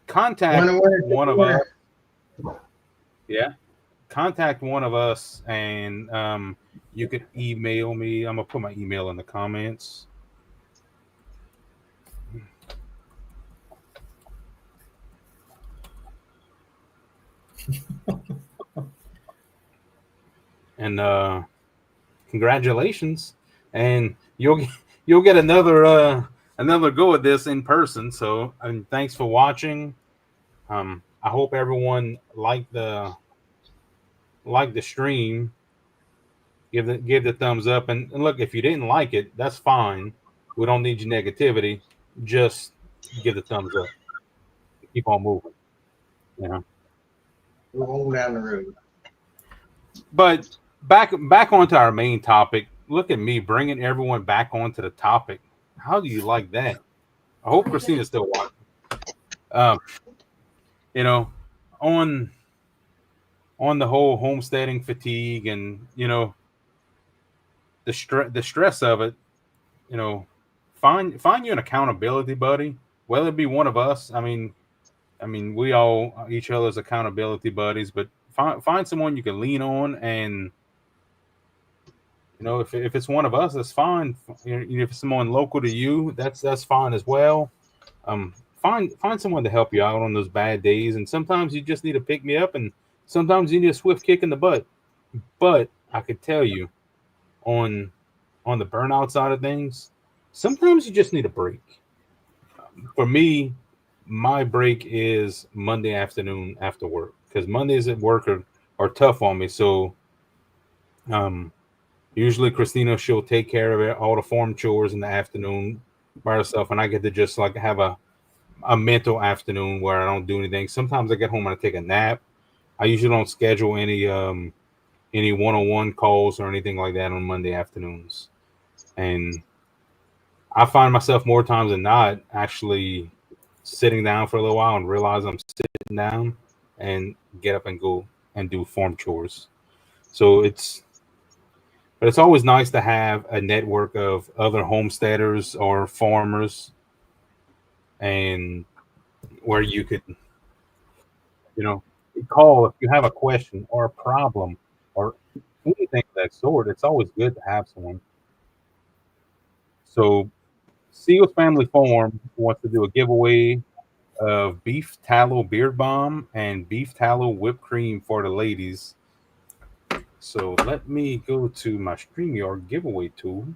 contact one of us. Yeah, contact one of us, and you could email me. I'm gonna put my email in the comments. And congratulations, and you'll get another go at this in person. So, and thanks for watching. I hope everyone liked the stream. Give the thumbs up, and look, if you didn't like it, that's fine. We don't need your negativity. Just give the thumbs up. Keep on moving. You know. We're going down the road. But back onto our main topic. Look at me bringing everyone back onto the topic. How do you like that? I hope Christina's still watching. You know, on the whole homesteading fatigue, and the stress of it. Find you an accountability buddy, whether it be one of us. I mean, we all each other's accountability buddies, but find someone you can lean on, and if it's one of us, that's fine. If it's someone local to you, that's fine as well. Find someone to help you out on those bad days, and sometimes you just need to pick me up, and sometimes you need a swift kick in the butt. But I could tell you, on the burnout side of things, sometimes you just need a break. For me, my break is Monday afternoon after work, because Mondays at work are tough on me. So usually Christina, she'll take care of it, all the farm chores in the afternoon by herself, and I get to just like have a mental afternoon where I don't do anything. Sometimes I get home and I take a nap. I usually don't schedule any one-on-one calls or anything like that on Monday afternoons. And I find myself more times than not actually sitting down for a little while and realize I'm sitting down and get up and go and do farm chores. So it's always nice to have a network of other homesteaders or farmers, and where you could, call if you have a question or a problem or anything of that sort. It's always good to have someone. So Seals Family Farm wants to do a giveaway of beef tallow beard balm and beef tallow whipped cream for the ladies. So let me go to my StreamYard giveaway tool.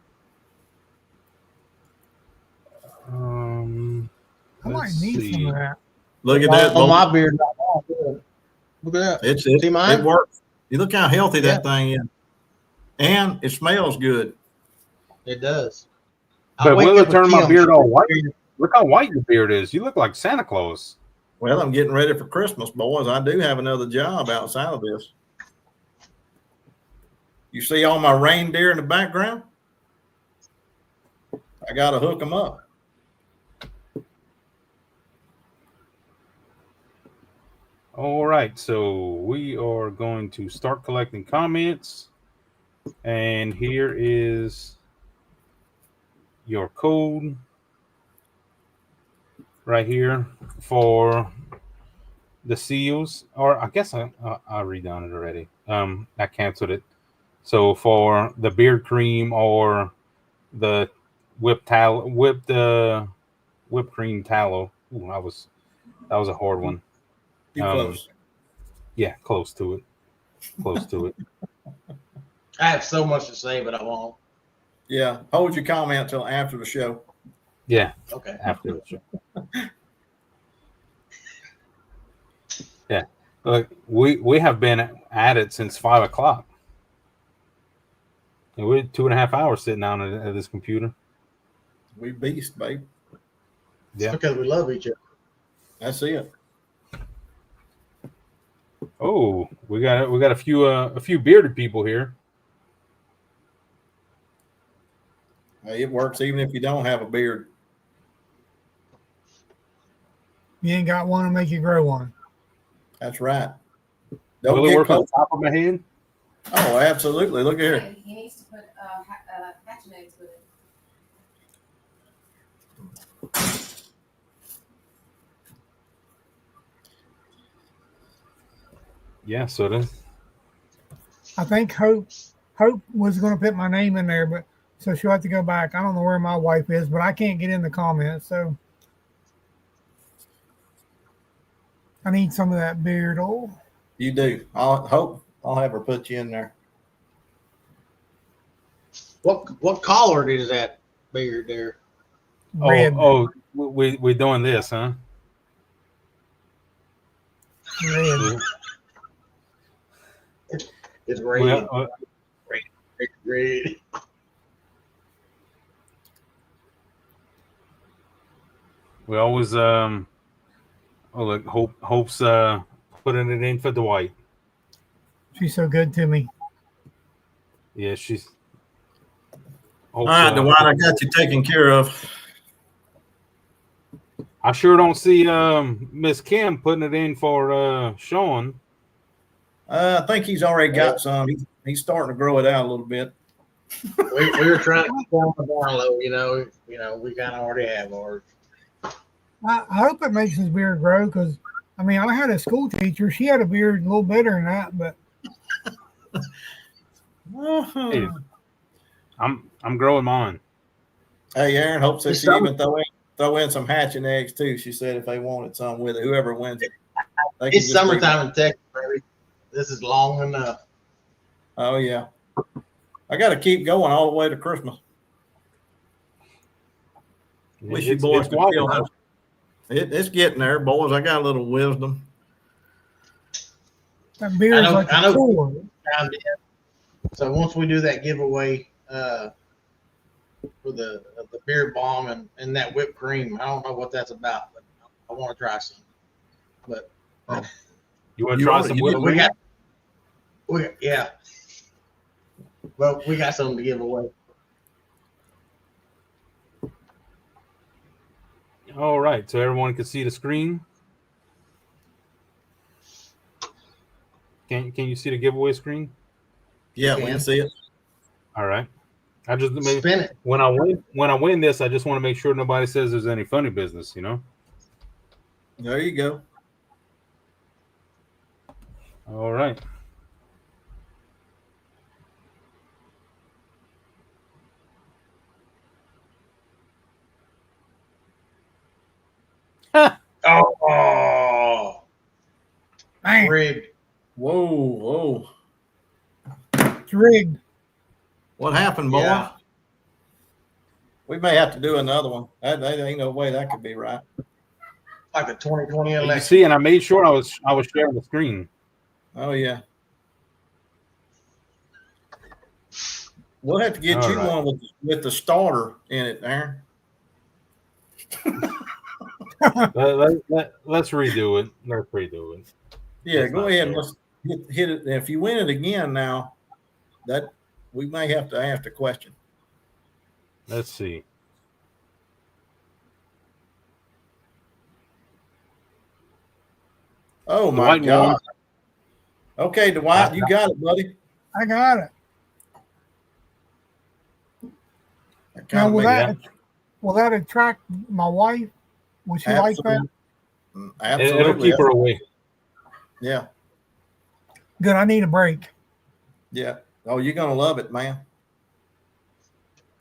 I might need some of that. Look at that. On my beard. Look at that. It works. You look how healthy that thing is. And it smells good. It does. But will it turn my beard all white? Look how white your beard is. You look like Santa Claus. Well, I'm getting ready for Christmas, boys. I do have another job outside of this. You see all my reindeer in the background? I got to hook them up. All right, so we are going to start collecting comments. And here is your code right here for the seals. Or I guess I redone it already. I canceled it. So for the beard cream or the whipped cream tallow. Ooh, that was a hard one. Close. Yeah, close to it. Close to it. I have so much to say, but I won't. Yeah, hold your comment till after the show. Yeah. Okay. After the show. Yeah. Look, we have been at it since 5 o'clock. And we're 2.5 hours sitting down at this computer. We beast, babe. Yeah. Because we love each other. That's it. Oh, we got a few bearded people here. It works even if you don't have a beard. You ain't got one to make you grow one. That's right. Don't Will it get work on close. the top of my head? Oh, absolutely. Look here. He needs to put hatching eggs with it. Yeah, so then. I think Hope was going to put my name in there, but so she'll have to go back. I don't know where my wife is, but I can't get in the comments, so I need some of that beard oil. You do. I'll have her put you in there. What collar is that beard there? Red. We're doing this, huh? Red. It's red. Well, Red. we always look, Hope's putting it in for Dwight. She's so good to me. Yeah, she's. All right, Dwight, I got you taken care of. I sure don't see Miss Kim putting it in for Sean. I think he's already got some. He's starting to grow it out a little bit. we were trying to keep on the bar low, you know, we kind of already have ours. I hope it makes his beard grow because, I mean, I had a school teacher. She had a beard a little better than that, but. Hey, I'm growing mine. Hey, Aaron, hope so. She even throw in some hatching eggs too. She said if they wanted some with it, whoever wins it. It's summertime in Texas, baby. This is long enough. Oh yeah, I got to keep going all the way to Christmas. Wish you boys could feel how it's getting there, boys. I got a little wisdom. That beard's like a sword. So once we do that giveaway for the beard balm and that whipped cream, I don't know what that's about, but I want to try some. But you want to try some whipped cream? Yeah. Well, we got something to give away. All right, so everyone can see the screen. Can you see the giveaway screen? Yeah, we can see it. All right. I just Spin it. When I win this, I just want to make sure nobody says there's any funny business, you know. There you go. All right. Oh, rigged. Whoa. It's rigged. What happened, boy? Yeah. We may have to do another one. That ain't no way that could be right. Like the 2020 election. You see, and I made sure I was sharing the screen. Oh yeah. We'll have to get you one with the starter in it, Aaron. Let's redo it. Let's redo it. Yeah, That's go ahead. fair. Let's hit it. If you win it again now, that we may have to ask a question. Let's see. Oh my Dwight God. won. Okay, Dwight, you got it, buddy. I got it. Now, will that attract my wife? Will she like that? Absolutely. It'll keep her away. Yeah. Good. I need a break. Yeah. Oh, you're gonna love it, man.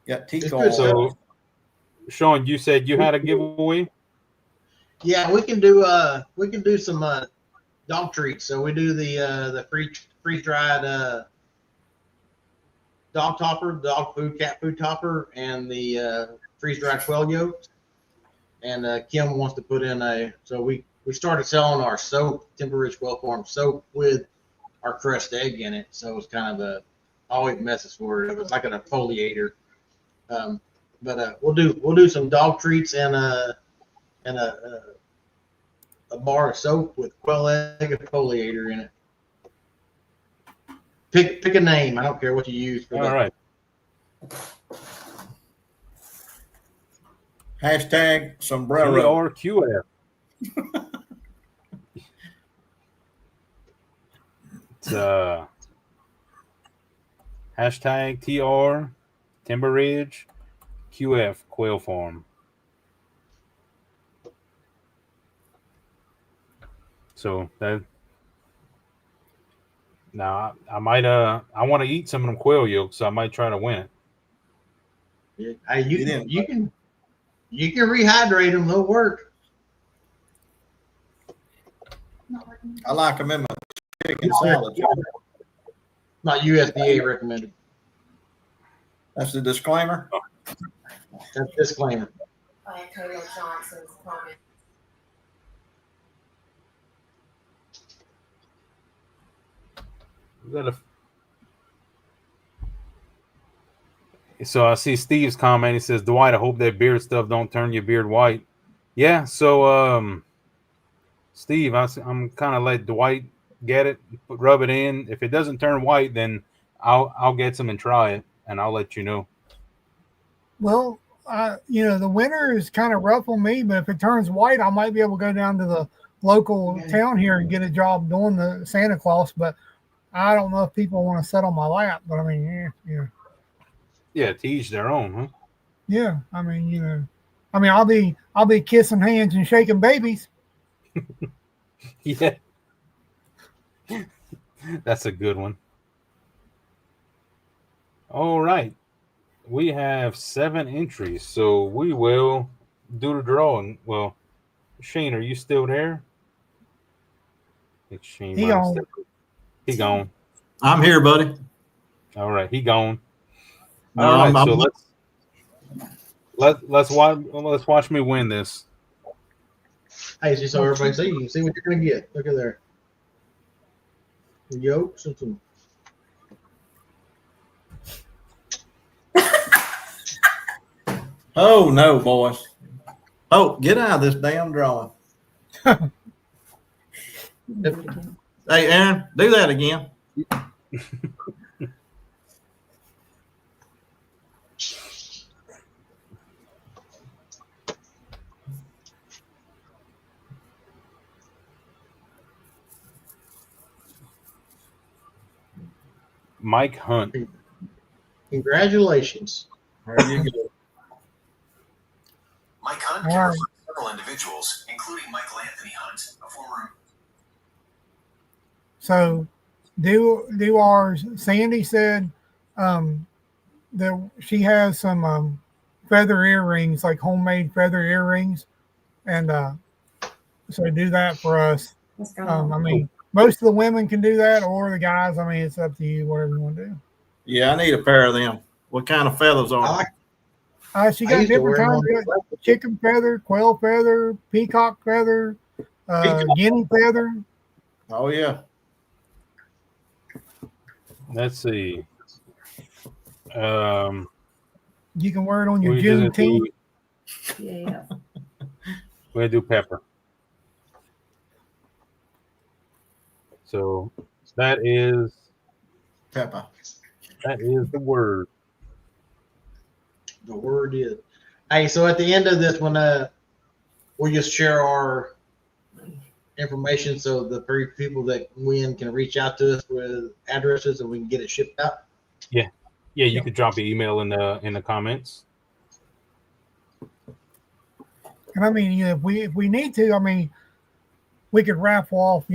Got teeth good. So, Sean, you said you had a giveaway. Yeah, we can do some dog treats. So we do the freeze dried dog topper, dog food, cat food topper, and the freeze dried quail yolks. And Kim wants to put in so we started selling our soap, Timber Ridge Quail Farm soap with our crushed egg in it. So it's kind of always messes for it. It was like an exfoliator. But we'll do some dog treats and a bar of soap with quail egg exfoliator in it. Pick a name. I don't care what you use for that. All right. Hashtag sombrero. Or QF. It's hashtag TR Timber Ridge QF Quail Farm. So that now I might I want to eat some of them quail yolks, so I might try to win it. Yeah. Hey, you can rehydrate them. They'll work. I like them in my chicken salad. Not USDA recommended. That's the disclaimer. That's disclaimer. Taylor Johnson's comment. So I see Steve's comment. He says, Dwight, I hope that beard stuff don't turn your beard white. Yeah, so Steve, I'm kind of let Dwight get it, rub it in. If it doesn't turn white, then I'll get some and try it, and I'll let you know. Well, the winter is kind of rough on me, but if it turns white, I might be able to go down to the local town here and get a job doing the Santa Claus. But I don't know if people want to sit on my lap. But I mean, Yeah, to each their own, huh? Yeah, I mean, I'll be kissing hands and shaking babies. Yeah, that's a good one. All right, we have 7 entries, so we will do the drawing. Well, Shane, are you still there? Shane, he gone. He gone. I'm here, buddy. All right, he gone. No, all right, so let's watch me win this. Hey, just so everybody see, you see what you're gonna get. Look at there. The yolks and some. Oh no, boys! Oh, get out of this damn drawing. Hey, Aaron, do that again. Mike Hunt. Congratulations. There you go. Mike Hunt can refer to several individuals, including Michael Anthony Hunt, a former. So, do ours. Sandy said that she has some feather earrings, like homemade feather earrings, and so do that for us. I mean, most of the women can do that, or the guys. I mean, it's up to you, whatever you want to do. Yeah, I need a pair of them. What kind of feathers are they? She got different kinds: chicken feather, quail feather, peacock feather, guinea feather. Oh yeah. Let's see. You can wear it on your Juneteenth. Yeah. We're gonna do pepper. So that is Pepper. That is the word. The word is. Hey, so at the end of this one, we'll just share our information so the people that win can reach out to us with addresses and we can get it shipped out. Yeah, you could drop your email in the comments. And I mean, if we need to, I mean, we could raffle off,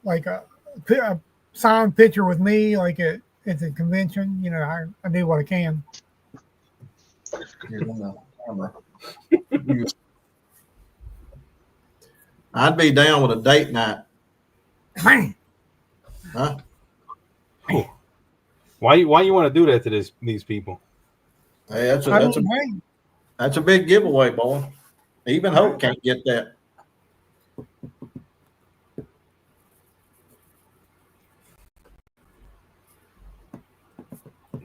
like a signed picture with me, like at the convention. I do what I can. I'd be down with a date night. Man. Huh? Oh. Why you want to do that to these people? Hey, that's a big giveaway, boy. Even Hope can't get that.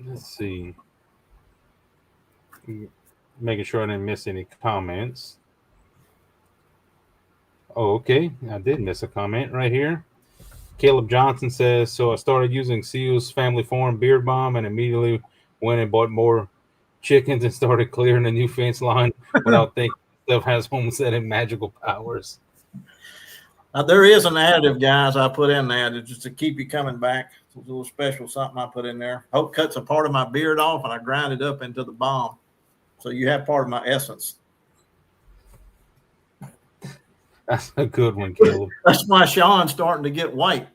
Let's see. Making sure I didn't miss any comments. Oh, okay. I did miss a comment right here. Caleb Johnson says, so I started using Seal's Family Farm Beard Balm and immediately went and bought more chickens and started clearing the new fence line without thinking stuff has homesteading magical powers. There is an additive, guys, I put in there just to keep you coming back. It's a little special something I put in there. Hope cuts a part of my beard off, and I grind it up into the balm. So you have part of my essence. That's a good one, Caleb. That's why Sean's starting to get white.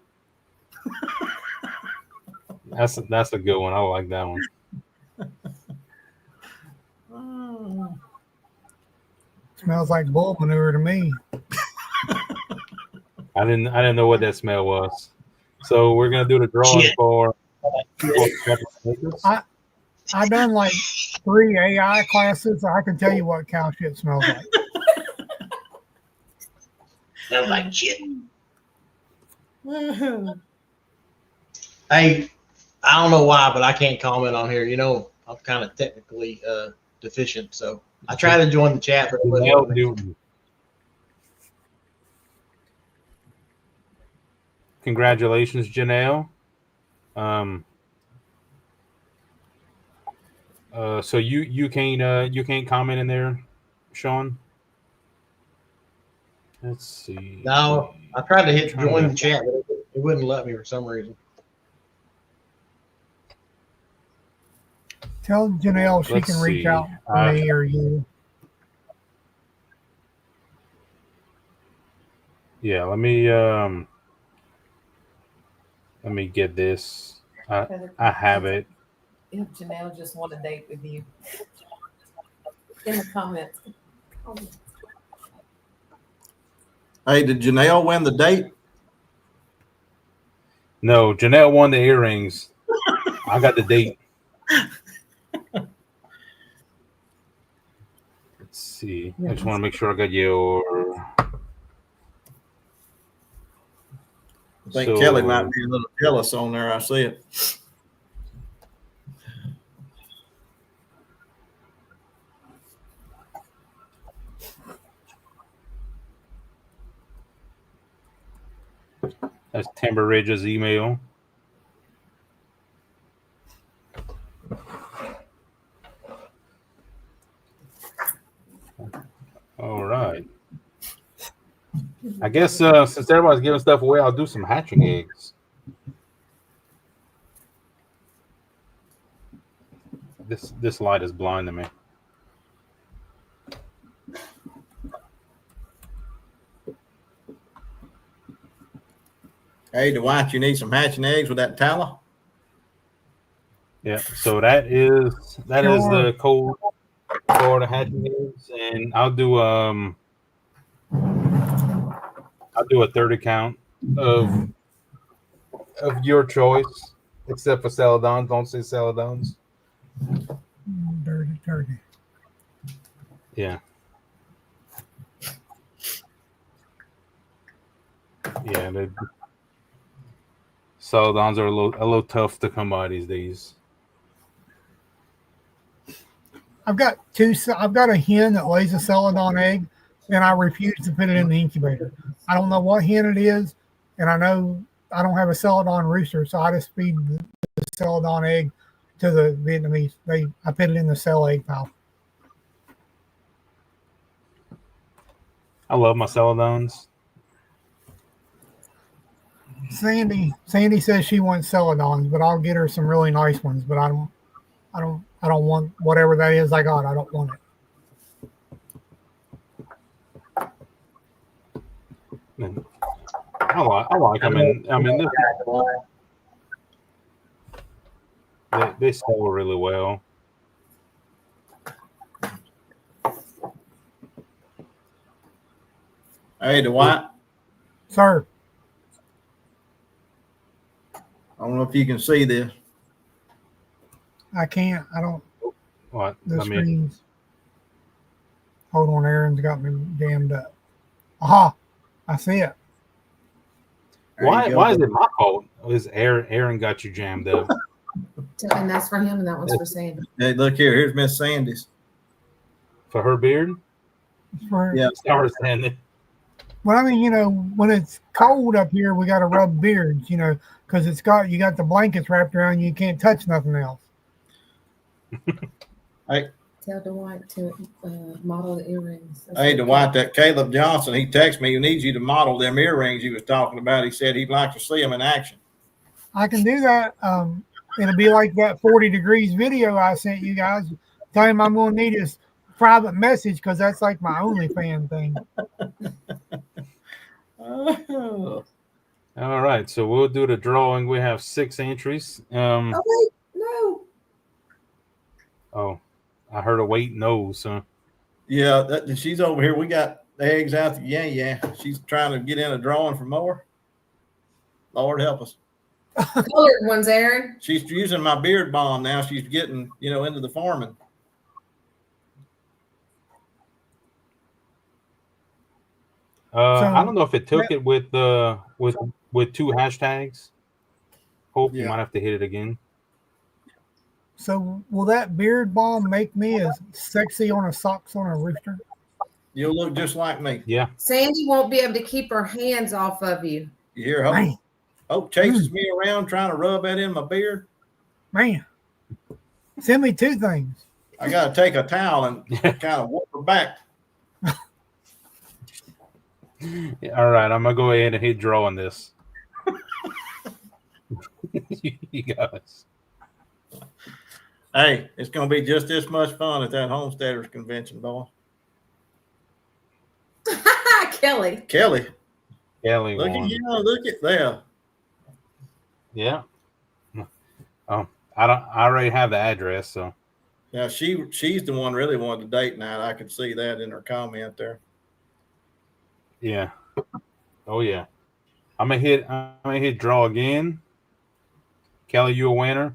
That's a good one. I like that one. Smells like bull manure to me. I didn't know what that smell was. So we're gonna do the drawing Shit. for. I done like 3 AI classes. So I can tell you what cow shit smells like. Smells like shit. Hey, I don't know why, but I can't comment on here. You know, I'm kind of technically deficient, so I try to join the chat. But Janelle Newton. Congratulations, Janelle. So you can't comment in there, Sean. Let's see. No, I tried to hit Trying join to- the chat, but it wouldn't let me for some reason. Tell Janelle she Let's can reach see. out to me or you. Yeah, let me get this. I have it. If Janelle just want a date with you. In the comments. Hey, did Janelle win the date? No, Janelle won the earrings. I got the date. Let's see. I just want to make sure I got your. I think Kelly might be a little jealous on there. I see it. That's Timber Ridge's email. All right. I guess since everybody's giving stuff away, I'll do some hatching eggs. This light is blinding me. Hey, Dwight, you need some hatching eggs with that tallow? Yeah, so that is Sure. the code for the hatching eggs, and I'll do a 30 count of your choice, except for celadons. Don't say celadons. Dirty turkey. Yeah. Yeah, the celadons are a little tough to come by these days. I've got a hen that lays a celadon egg, and I refuse to put it in the incubator. I don't know what hen it is, and I know I don't have a celadon rooster, so I just feed the celadon egg to the Vietnamese. I put it in the cell egg pile. I love my celadons. Sandy says she wants celadons, but I'll get her some really nice ones. But I don't want whatever that is I got. I don't want it. I like them. They sell really well. Hey, Dwight, Sir, I don't know if you can see this. I can't. I don't. What? The screens. Hold on, Aaron's got me jammed up. Aha! I see it. Why is it my fault? Is Aaron got you jammed up? And that's for him, and that one's for Sandy. Hey, look here. Here's Miss Sandy's. For her beard? Yeah. Sorry, Sandy. Well, I mean, when it's cold up here, we got to rub beards, because you got the blankets wrapped around you. You can't touch nothing else. Tell Dwight to model the earrings. Hey, Dwight, that Caleb Johnson, he texted me. He needs you to model them earrings he was talking about. He said he'd like to see them in action. I can do that. It'll be like that 40 degrees video I sent you guys. Tell him I'm going to need his private message because that's like my OnlyFans thing. Oh. All right, so we'll do the drawing. We have 6 entries. Oh wait, no. Oh, I heard a wait no, so Yeah, she's over here. We got eggs out the yeah. She's trying to get in a drawing for more. Lord help us. Colored ones, Aaron. She's using my beard balm now. She's getting, into the farming. I don't know if it took it with 2 hashtags. Hope you Yeah. might have to hit it again. So will that beard balm make me as sexy on a socks on a rooster? You'll look just like me. Yeah. Sandy won't be able to keep her hands off of you. You hear Hope? Man, Hope chases me around trying to rub that in my beard. man. Send me 2 things. I got to take a towel and kind of wipe her back. All right, I'm gonna go ahead and hit draw on this. You guys. Hey, it's going to be just this much fun at that Homesteaders convention, boy. Kelly. Kelly, Kelly look won. at look at there. Yeah. I already have the address, so Now she's the one really wanted the date night. I could see that in her comment there. yeah. Oh yeah. I'm gonna hit draw again. Kelly, you a winner?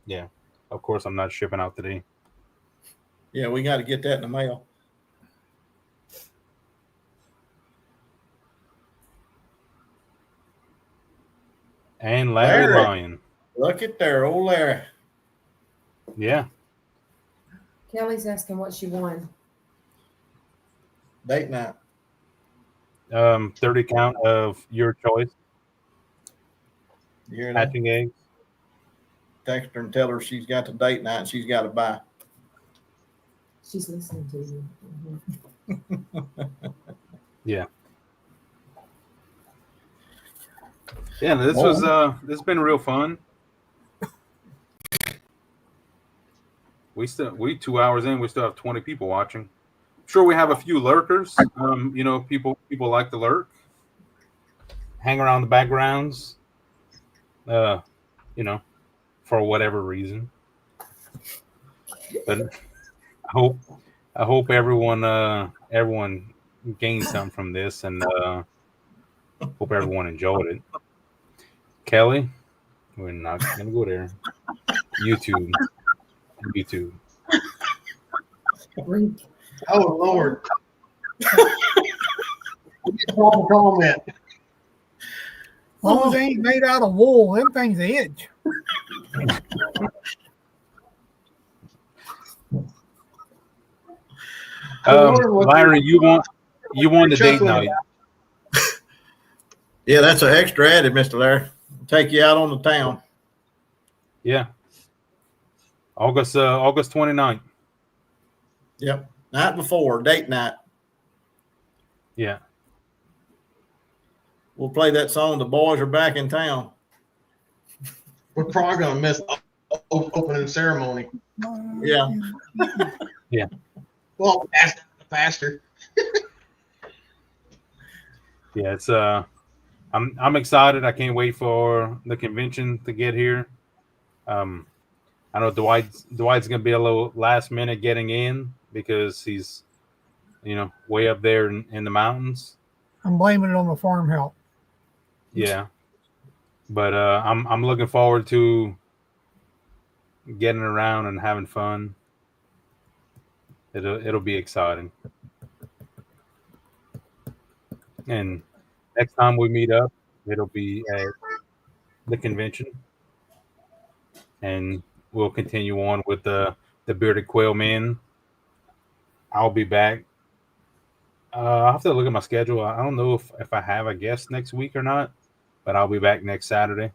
Yeah. Of course I'm not shipping out today. Yeah, we got to get that in the mail. And Larry Lyon. Look at there, old Larry. Yeah. Kelly's asking what she won. Date night. 30 count of your choice. You hear that? Hatching eggs. Text her and tell her she's got the date night and she's got to buy. She's listening to you. Yeah. Yeah, this has been real fun. We 2 hours in, we still have 20 people watching. Sure, we have a few lurkers. People like to lurk, hang around the backgrounds. For whatever reason. But I hope everyone gained some from this, and hope everyone enjoyed it. Kelly, we're not gonna go there. YouTube. Oh Lord. Comment. As long as they ain't made out of wool, them things itch. Larry, you won the date night. Yeah, that's an extra added, Mr. Larry. Take you out on the town. Yeah. August 29th. Yep. Night before, date night. Yeah. We'll play that song, The Boys Are Back in Town. We're probably gonna miss opening ceremony. Yeah. Yeah. Well, faster. Yeah, it's I'm excited. I can't wait for the convention to get here. I know Dwight's gonna be a little last minute getting in because he's way up there in the mountains. I'm blaming it on the farm help. Yeah. But I'm looking forward to getting around and having fun. It'll be exciting. And next time we meet up, it'll be at the convention, and we'll continue on with the Bearded Quail Men. I'll be back. I'll have to look at my schedule. I don't know if I have a guest next week or not, but I'll be back next Saturday.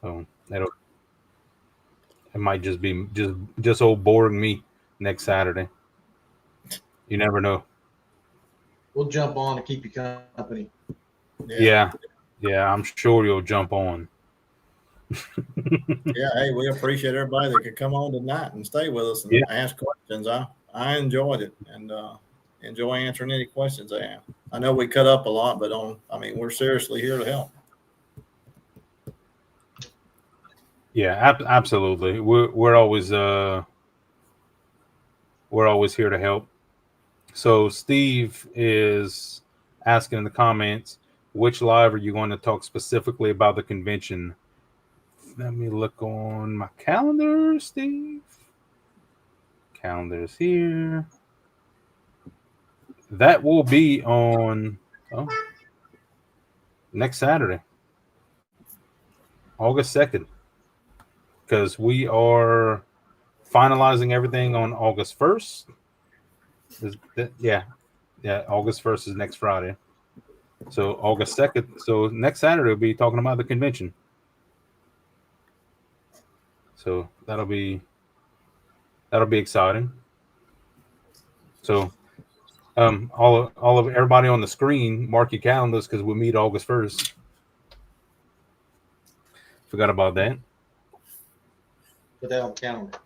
So it might just be just old boring me next Saturday. You never know. We'll jump on to keep you company. Yeah, I'm sure you'll jump on. Yeah, hey, we appreciate everybody that could come on tonight and stay with us and ask questions. I enjoyed it and enjoy answering any questions they have. I know we cut up a lot, but we're seriously here to help. Yeah, absolutely. We're always here to help. So Steve is asking in the comments, which live are you going to talk specifically about the convention? Let me look on my calendar, Steve. Calendar's here. That will be on next Saturday, August 2nd, because we are finalizing everything on August 1st. August 1st is next Friday. So August 2nd. So next Saturday we'll be talking about the convention. So that'll be exciting. So all of everybody on the screen, mark your calendars because we'll meet August 1st. Forgot about that. Put that on the calendar.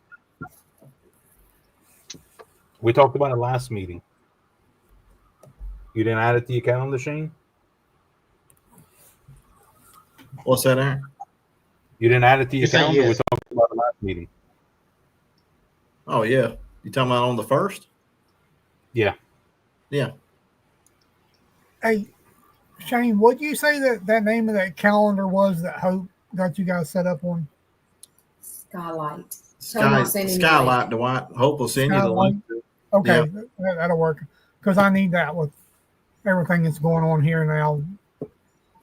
We talked about it last meeting. You didn't add it to your calendar, Shane? What's that, Aaron? You didn't add it to your You're saying calendar? yes. We talked about it last meeting. Oh, yeah. You talking about on the 1st? Yeah. Yeah. Hey, Shane, what did you say that name of that calendar was that Hope got you guys set up on? Skylight. Skylight, Dwight. Hope will send you the link. Okay, that'll work. Because I need that with everything that's going on here now.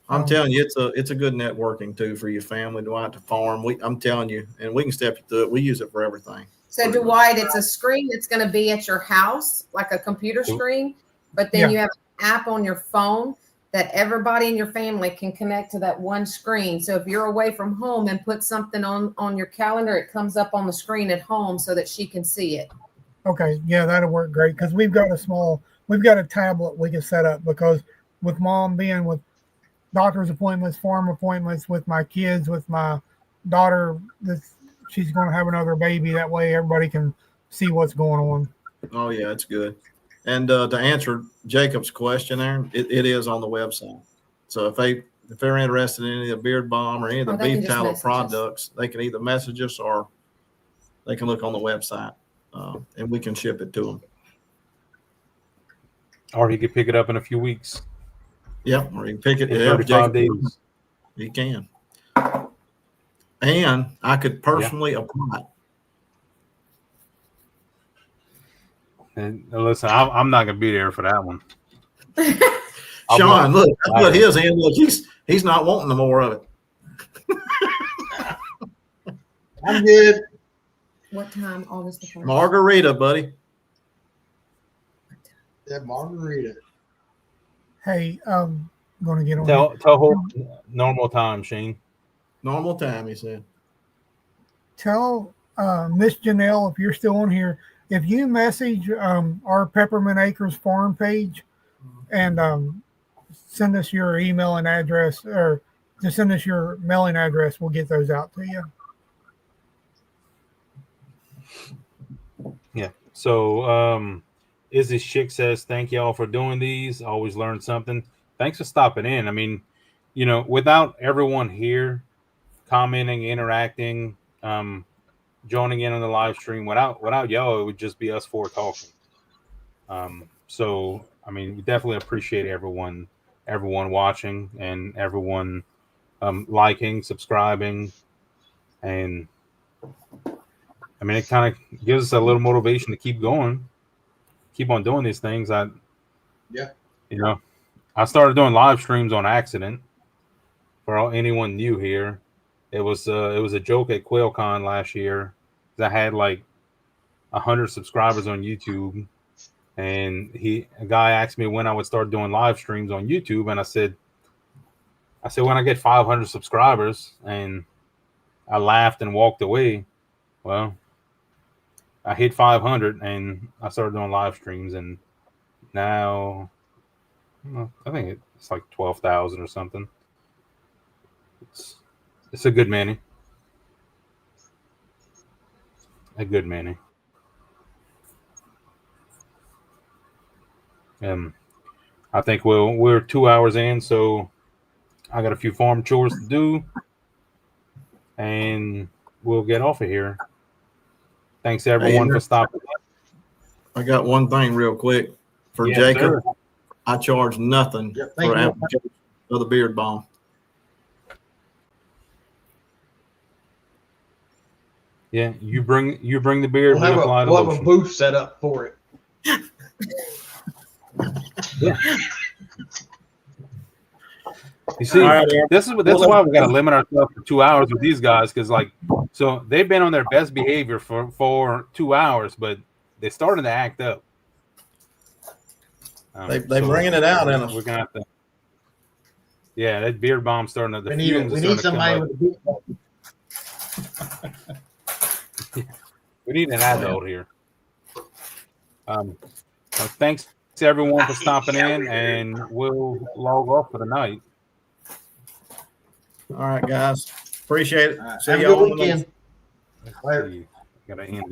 I'm telling you, it's a good networking too for your family, Dwight, to farm. I'm telling you, and we can step you through it. We use it for everything. So Dwight, it's a screen that's going to be at your house, like a computer screen, but then you have an app on your phone that everybody in your family can connect to that one screen. So if you're away from home and put something on your calendar, it comes up on the screen at home so that she can see it. Okay, yeah, that'll work great because we've got a tablet we can set up because with Mom being with doctor's appointments, farm appointments, with my kids, with my daughter, she's going to have another baby. That way everybody can see what's going on. Oh, yeah, it's good. And to answer Jacob's question, Aaron, it is on the website. So if they're interested in any of the Beard Balm or any of the beef tallow products, they can either message us or they can look on the website, and we can ship it to them. Or he could pick it up in a few weeks. Yep, or you can pick it in 35 days. You can. And I could personally apply. And listen, I'm not gonna be there for that one. Sean, look, I put his in. Look, he's not wanting no more of it. I'm good. What time? August the 1st. Margarita, buddy. That margarita. Hey, I'm going to get on. Tell Hope normal time, Shane. Normal time, he said. Tell Miss Janelle, if you're still on here, if you message our Peppermint Acres farm page and send us your email and address, or just send us your mailing address, we'll get those out to you. Yeah. So Izzy Chick says, thank y'all for doing these. Always learn something. Thanks for stopping in. I mean, without everyone here commenting, interacting, joining in on the live stream, without y'all, it would just be us four talking. So I mean, we definitely appreciate everyone watching and everyone liking, subscribing, and I mean, it kind of gives us a little motivation to keep going, keep on doing these things. I started doing live streams on accident. For anyone new here, it was a joke at QuailCon last year. I had like 100 subscribers on YouTube, and a guy asked me when I would start doing live streams on YouTube, and I said when I get 500 subscribers, and I laughed and walked away. Well, I hit 500 and I started doing live streams, and now I think it's like 12,000 or something. It's a good many. A good many. I think we're 2 hours in, so I got a few farm chores to do, and we'll get off of here. Thanks everyone for stopping. I got one thing real quick for Yes, Jacob. sir. I charge nothing for application of the beard balm. Yeah, you bring the beard. We'll have a booth set up for it. Yeah. You see, this is why we got to limit ourselves to 2 hours with these guys, because so they've been on their best behavior for 2 hours, but they're starting to act up. They bringing it out in us. We're gonna have to. Yeah, that beard bomb's starting to. We need somebody with a beard balm. We need an adult here. Well, thanks to everyone for stopping in, and we'll log off for the night. All right, guys. Appreciate it. Have a good weekend. Gotta end.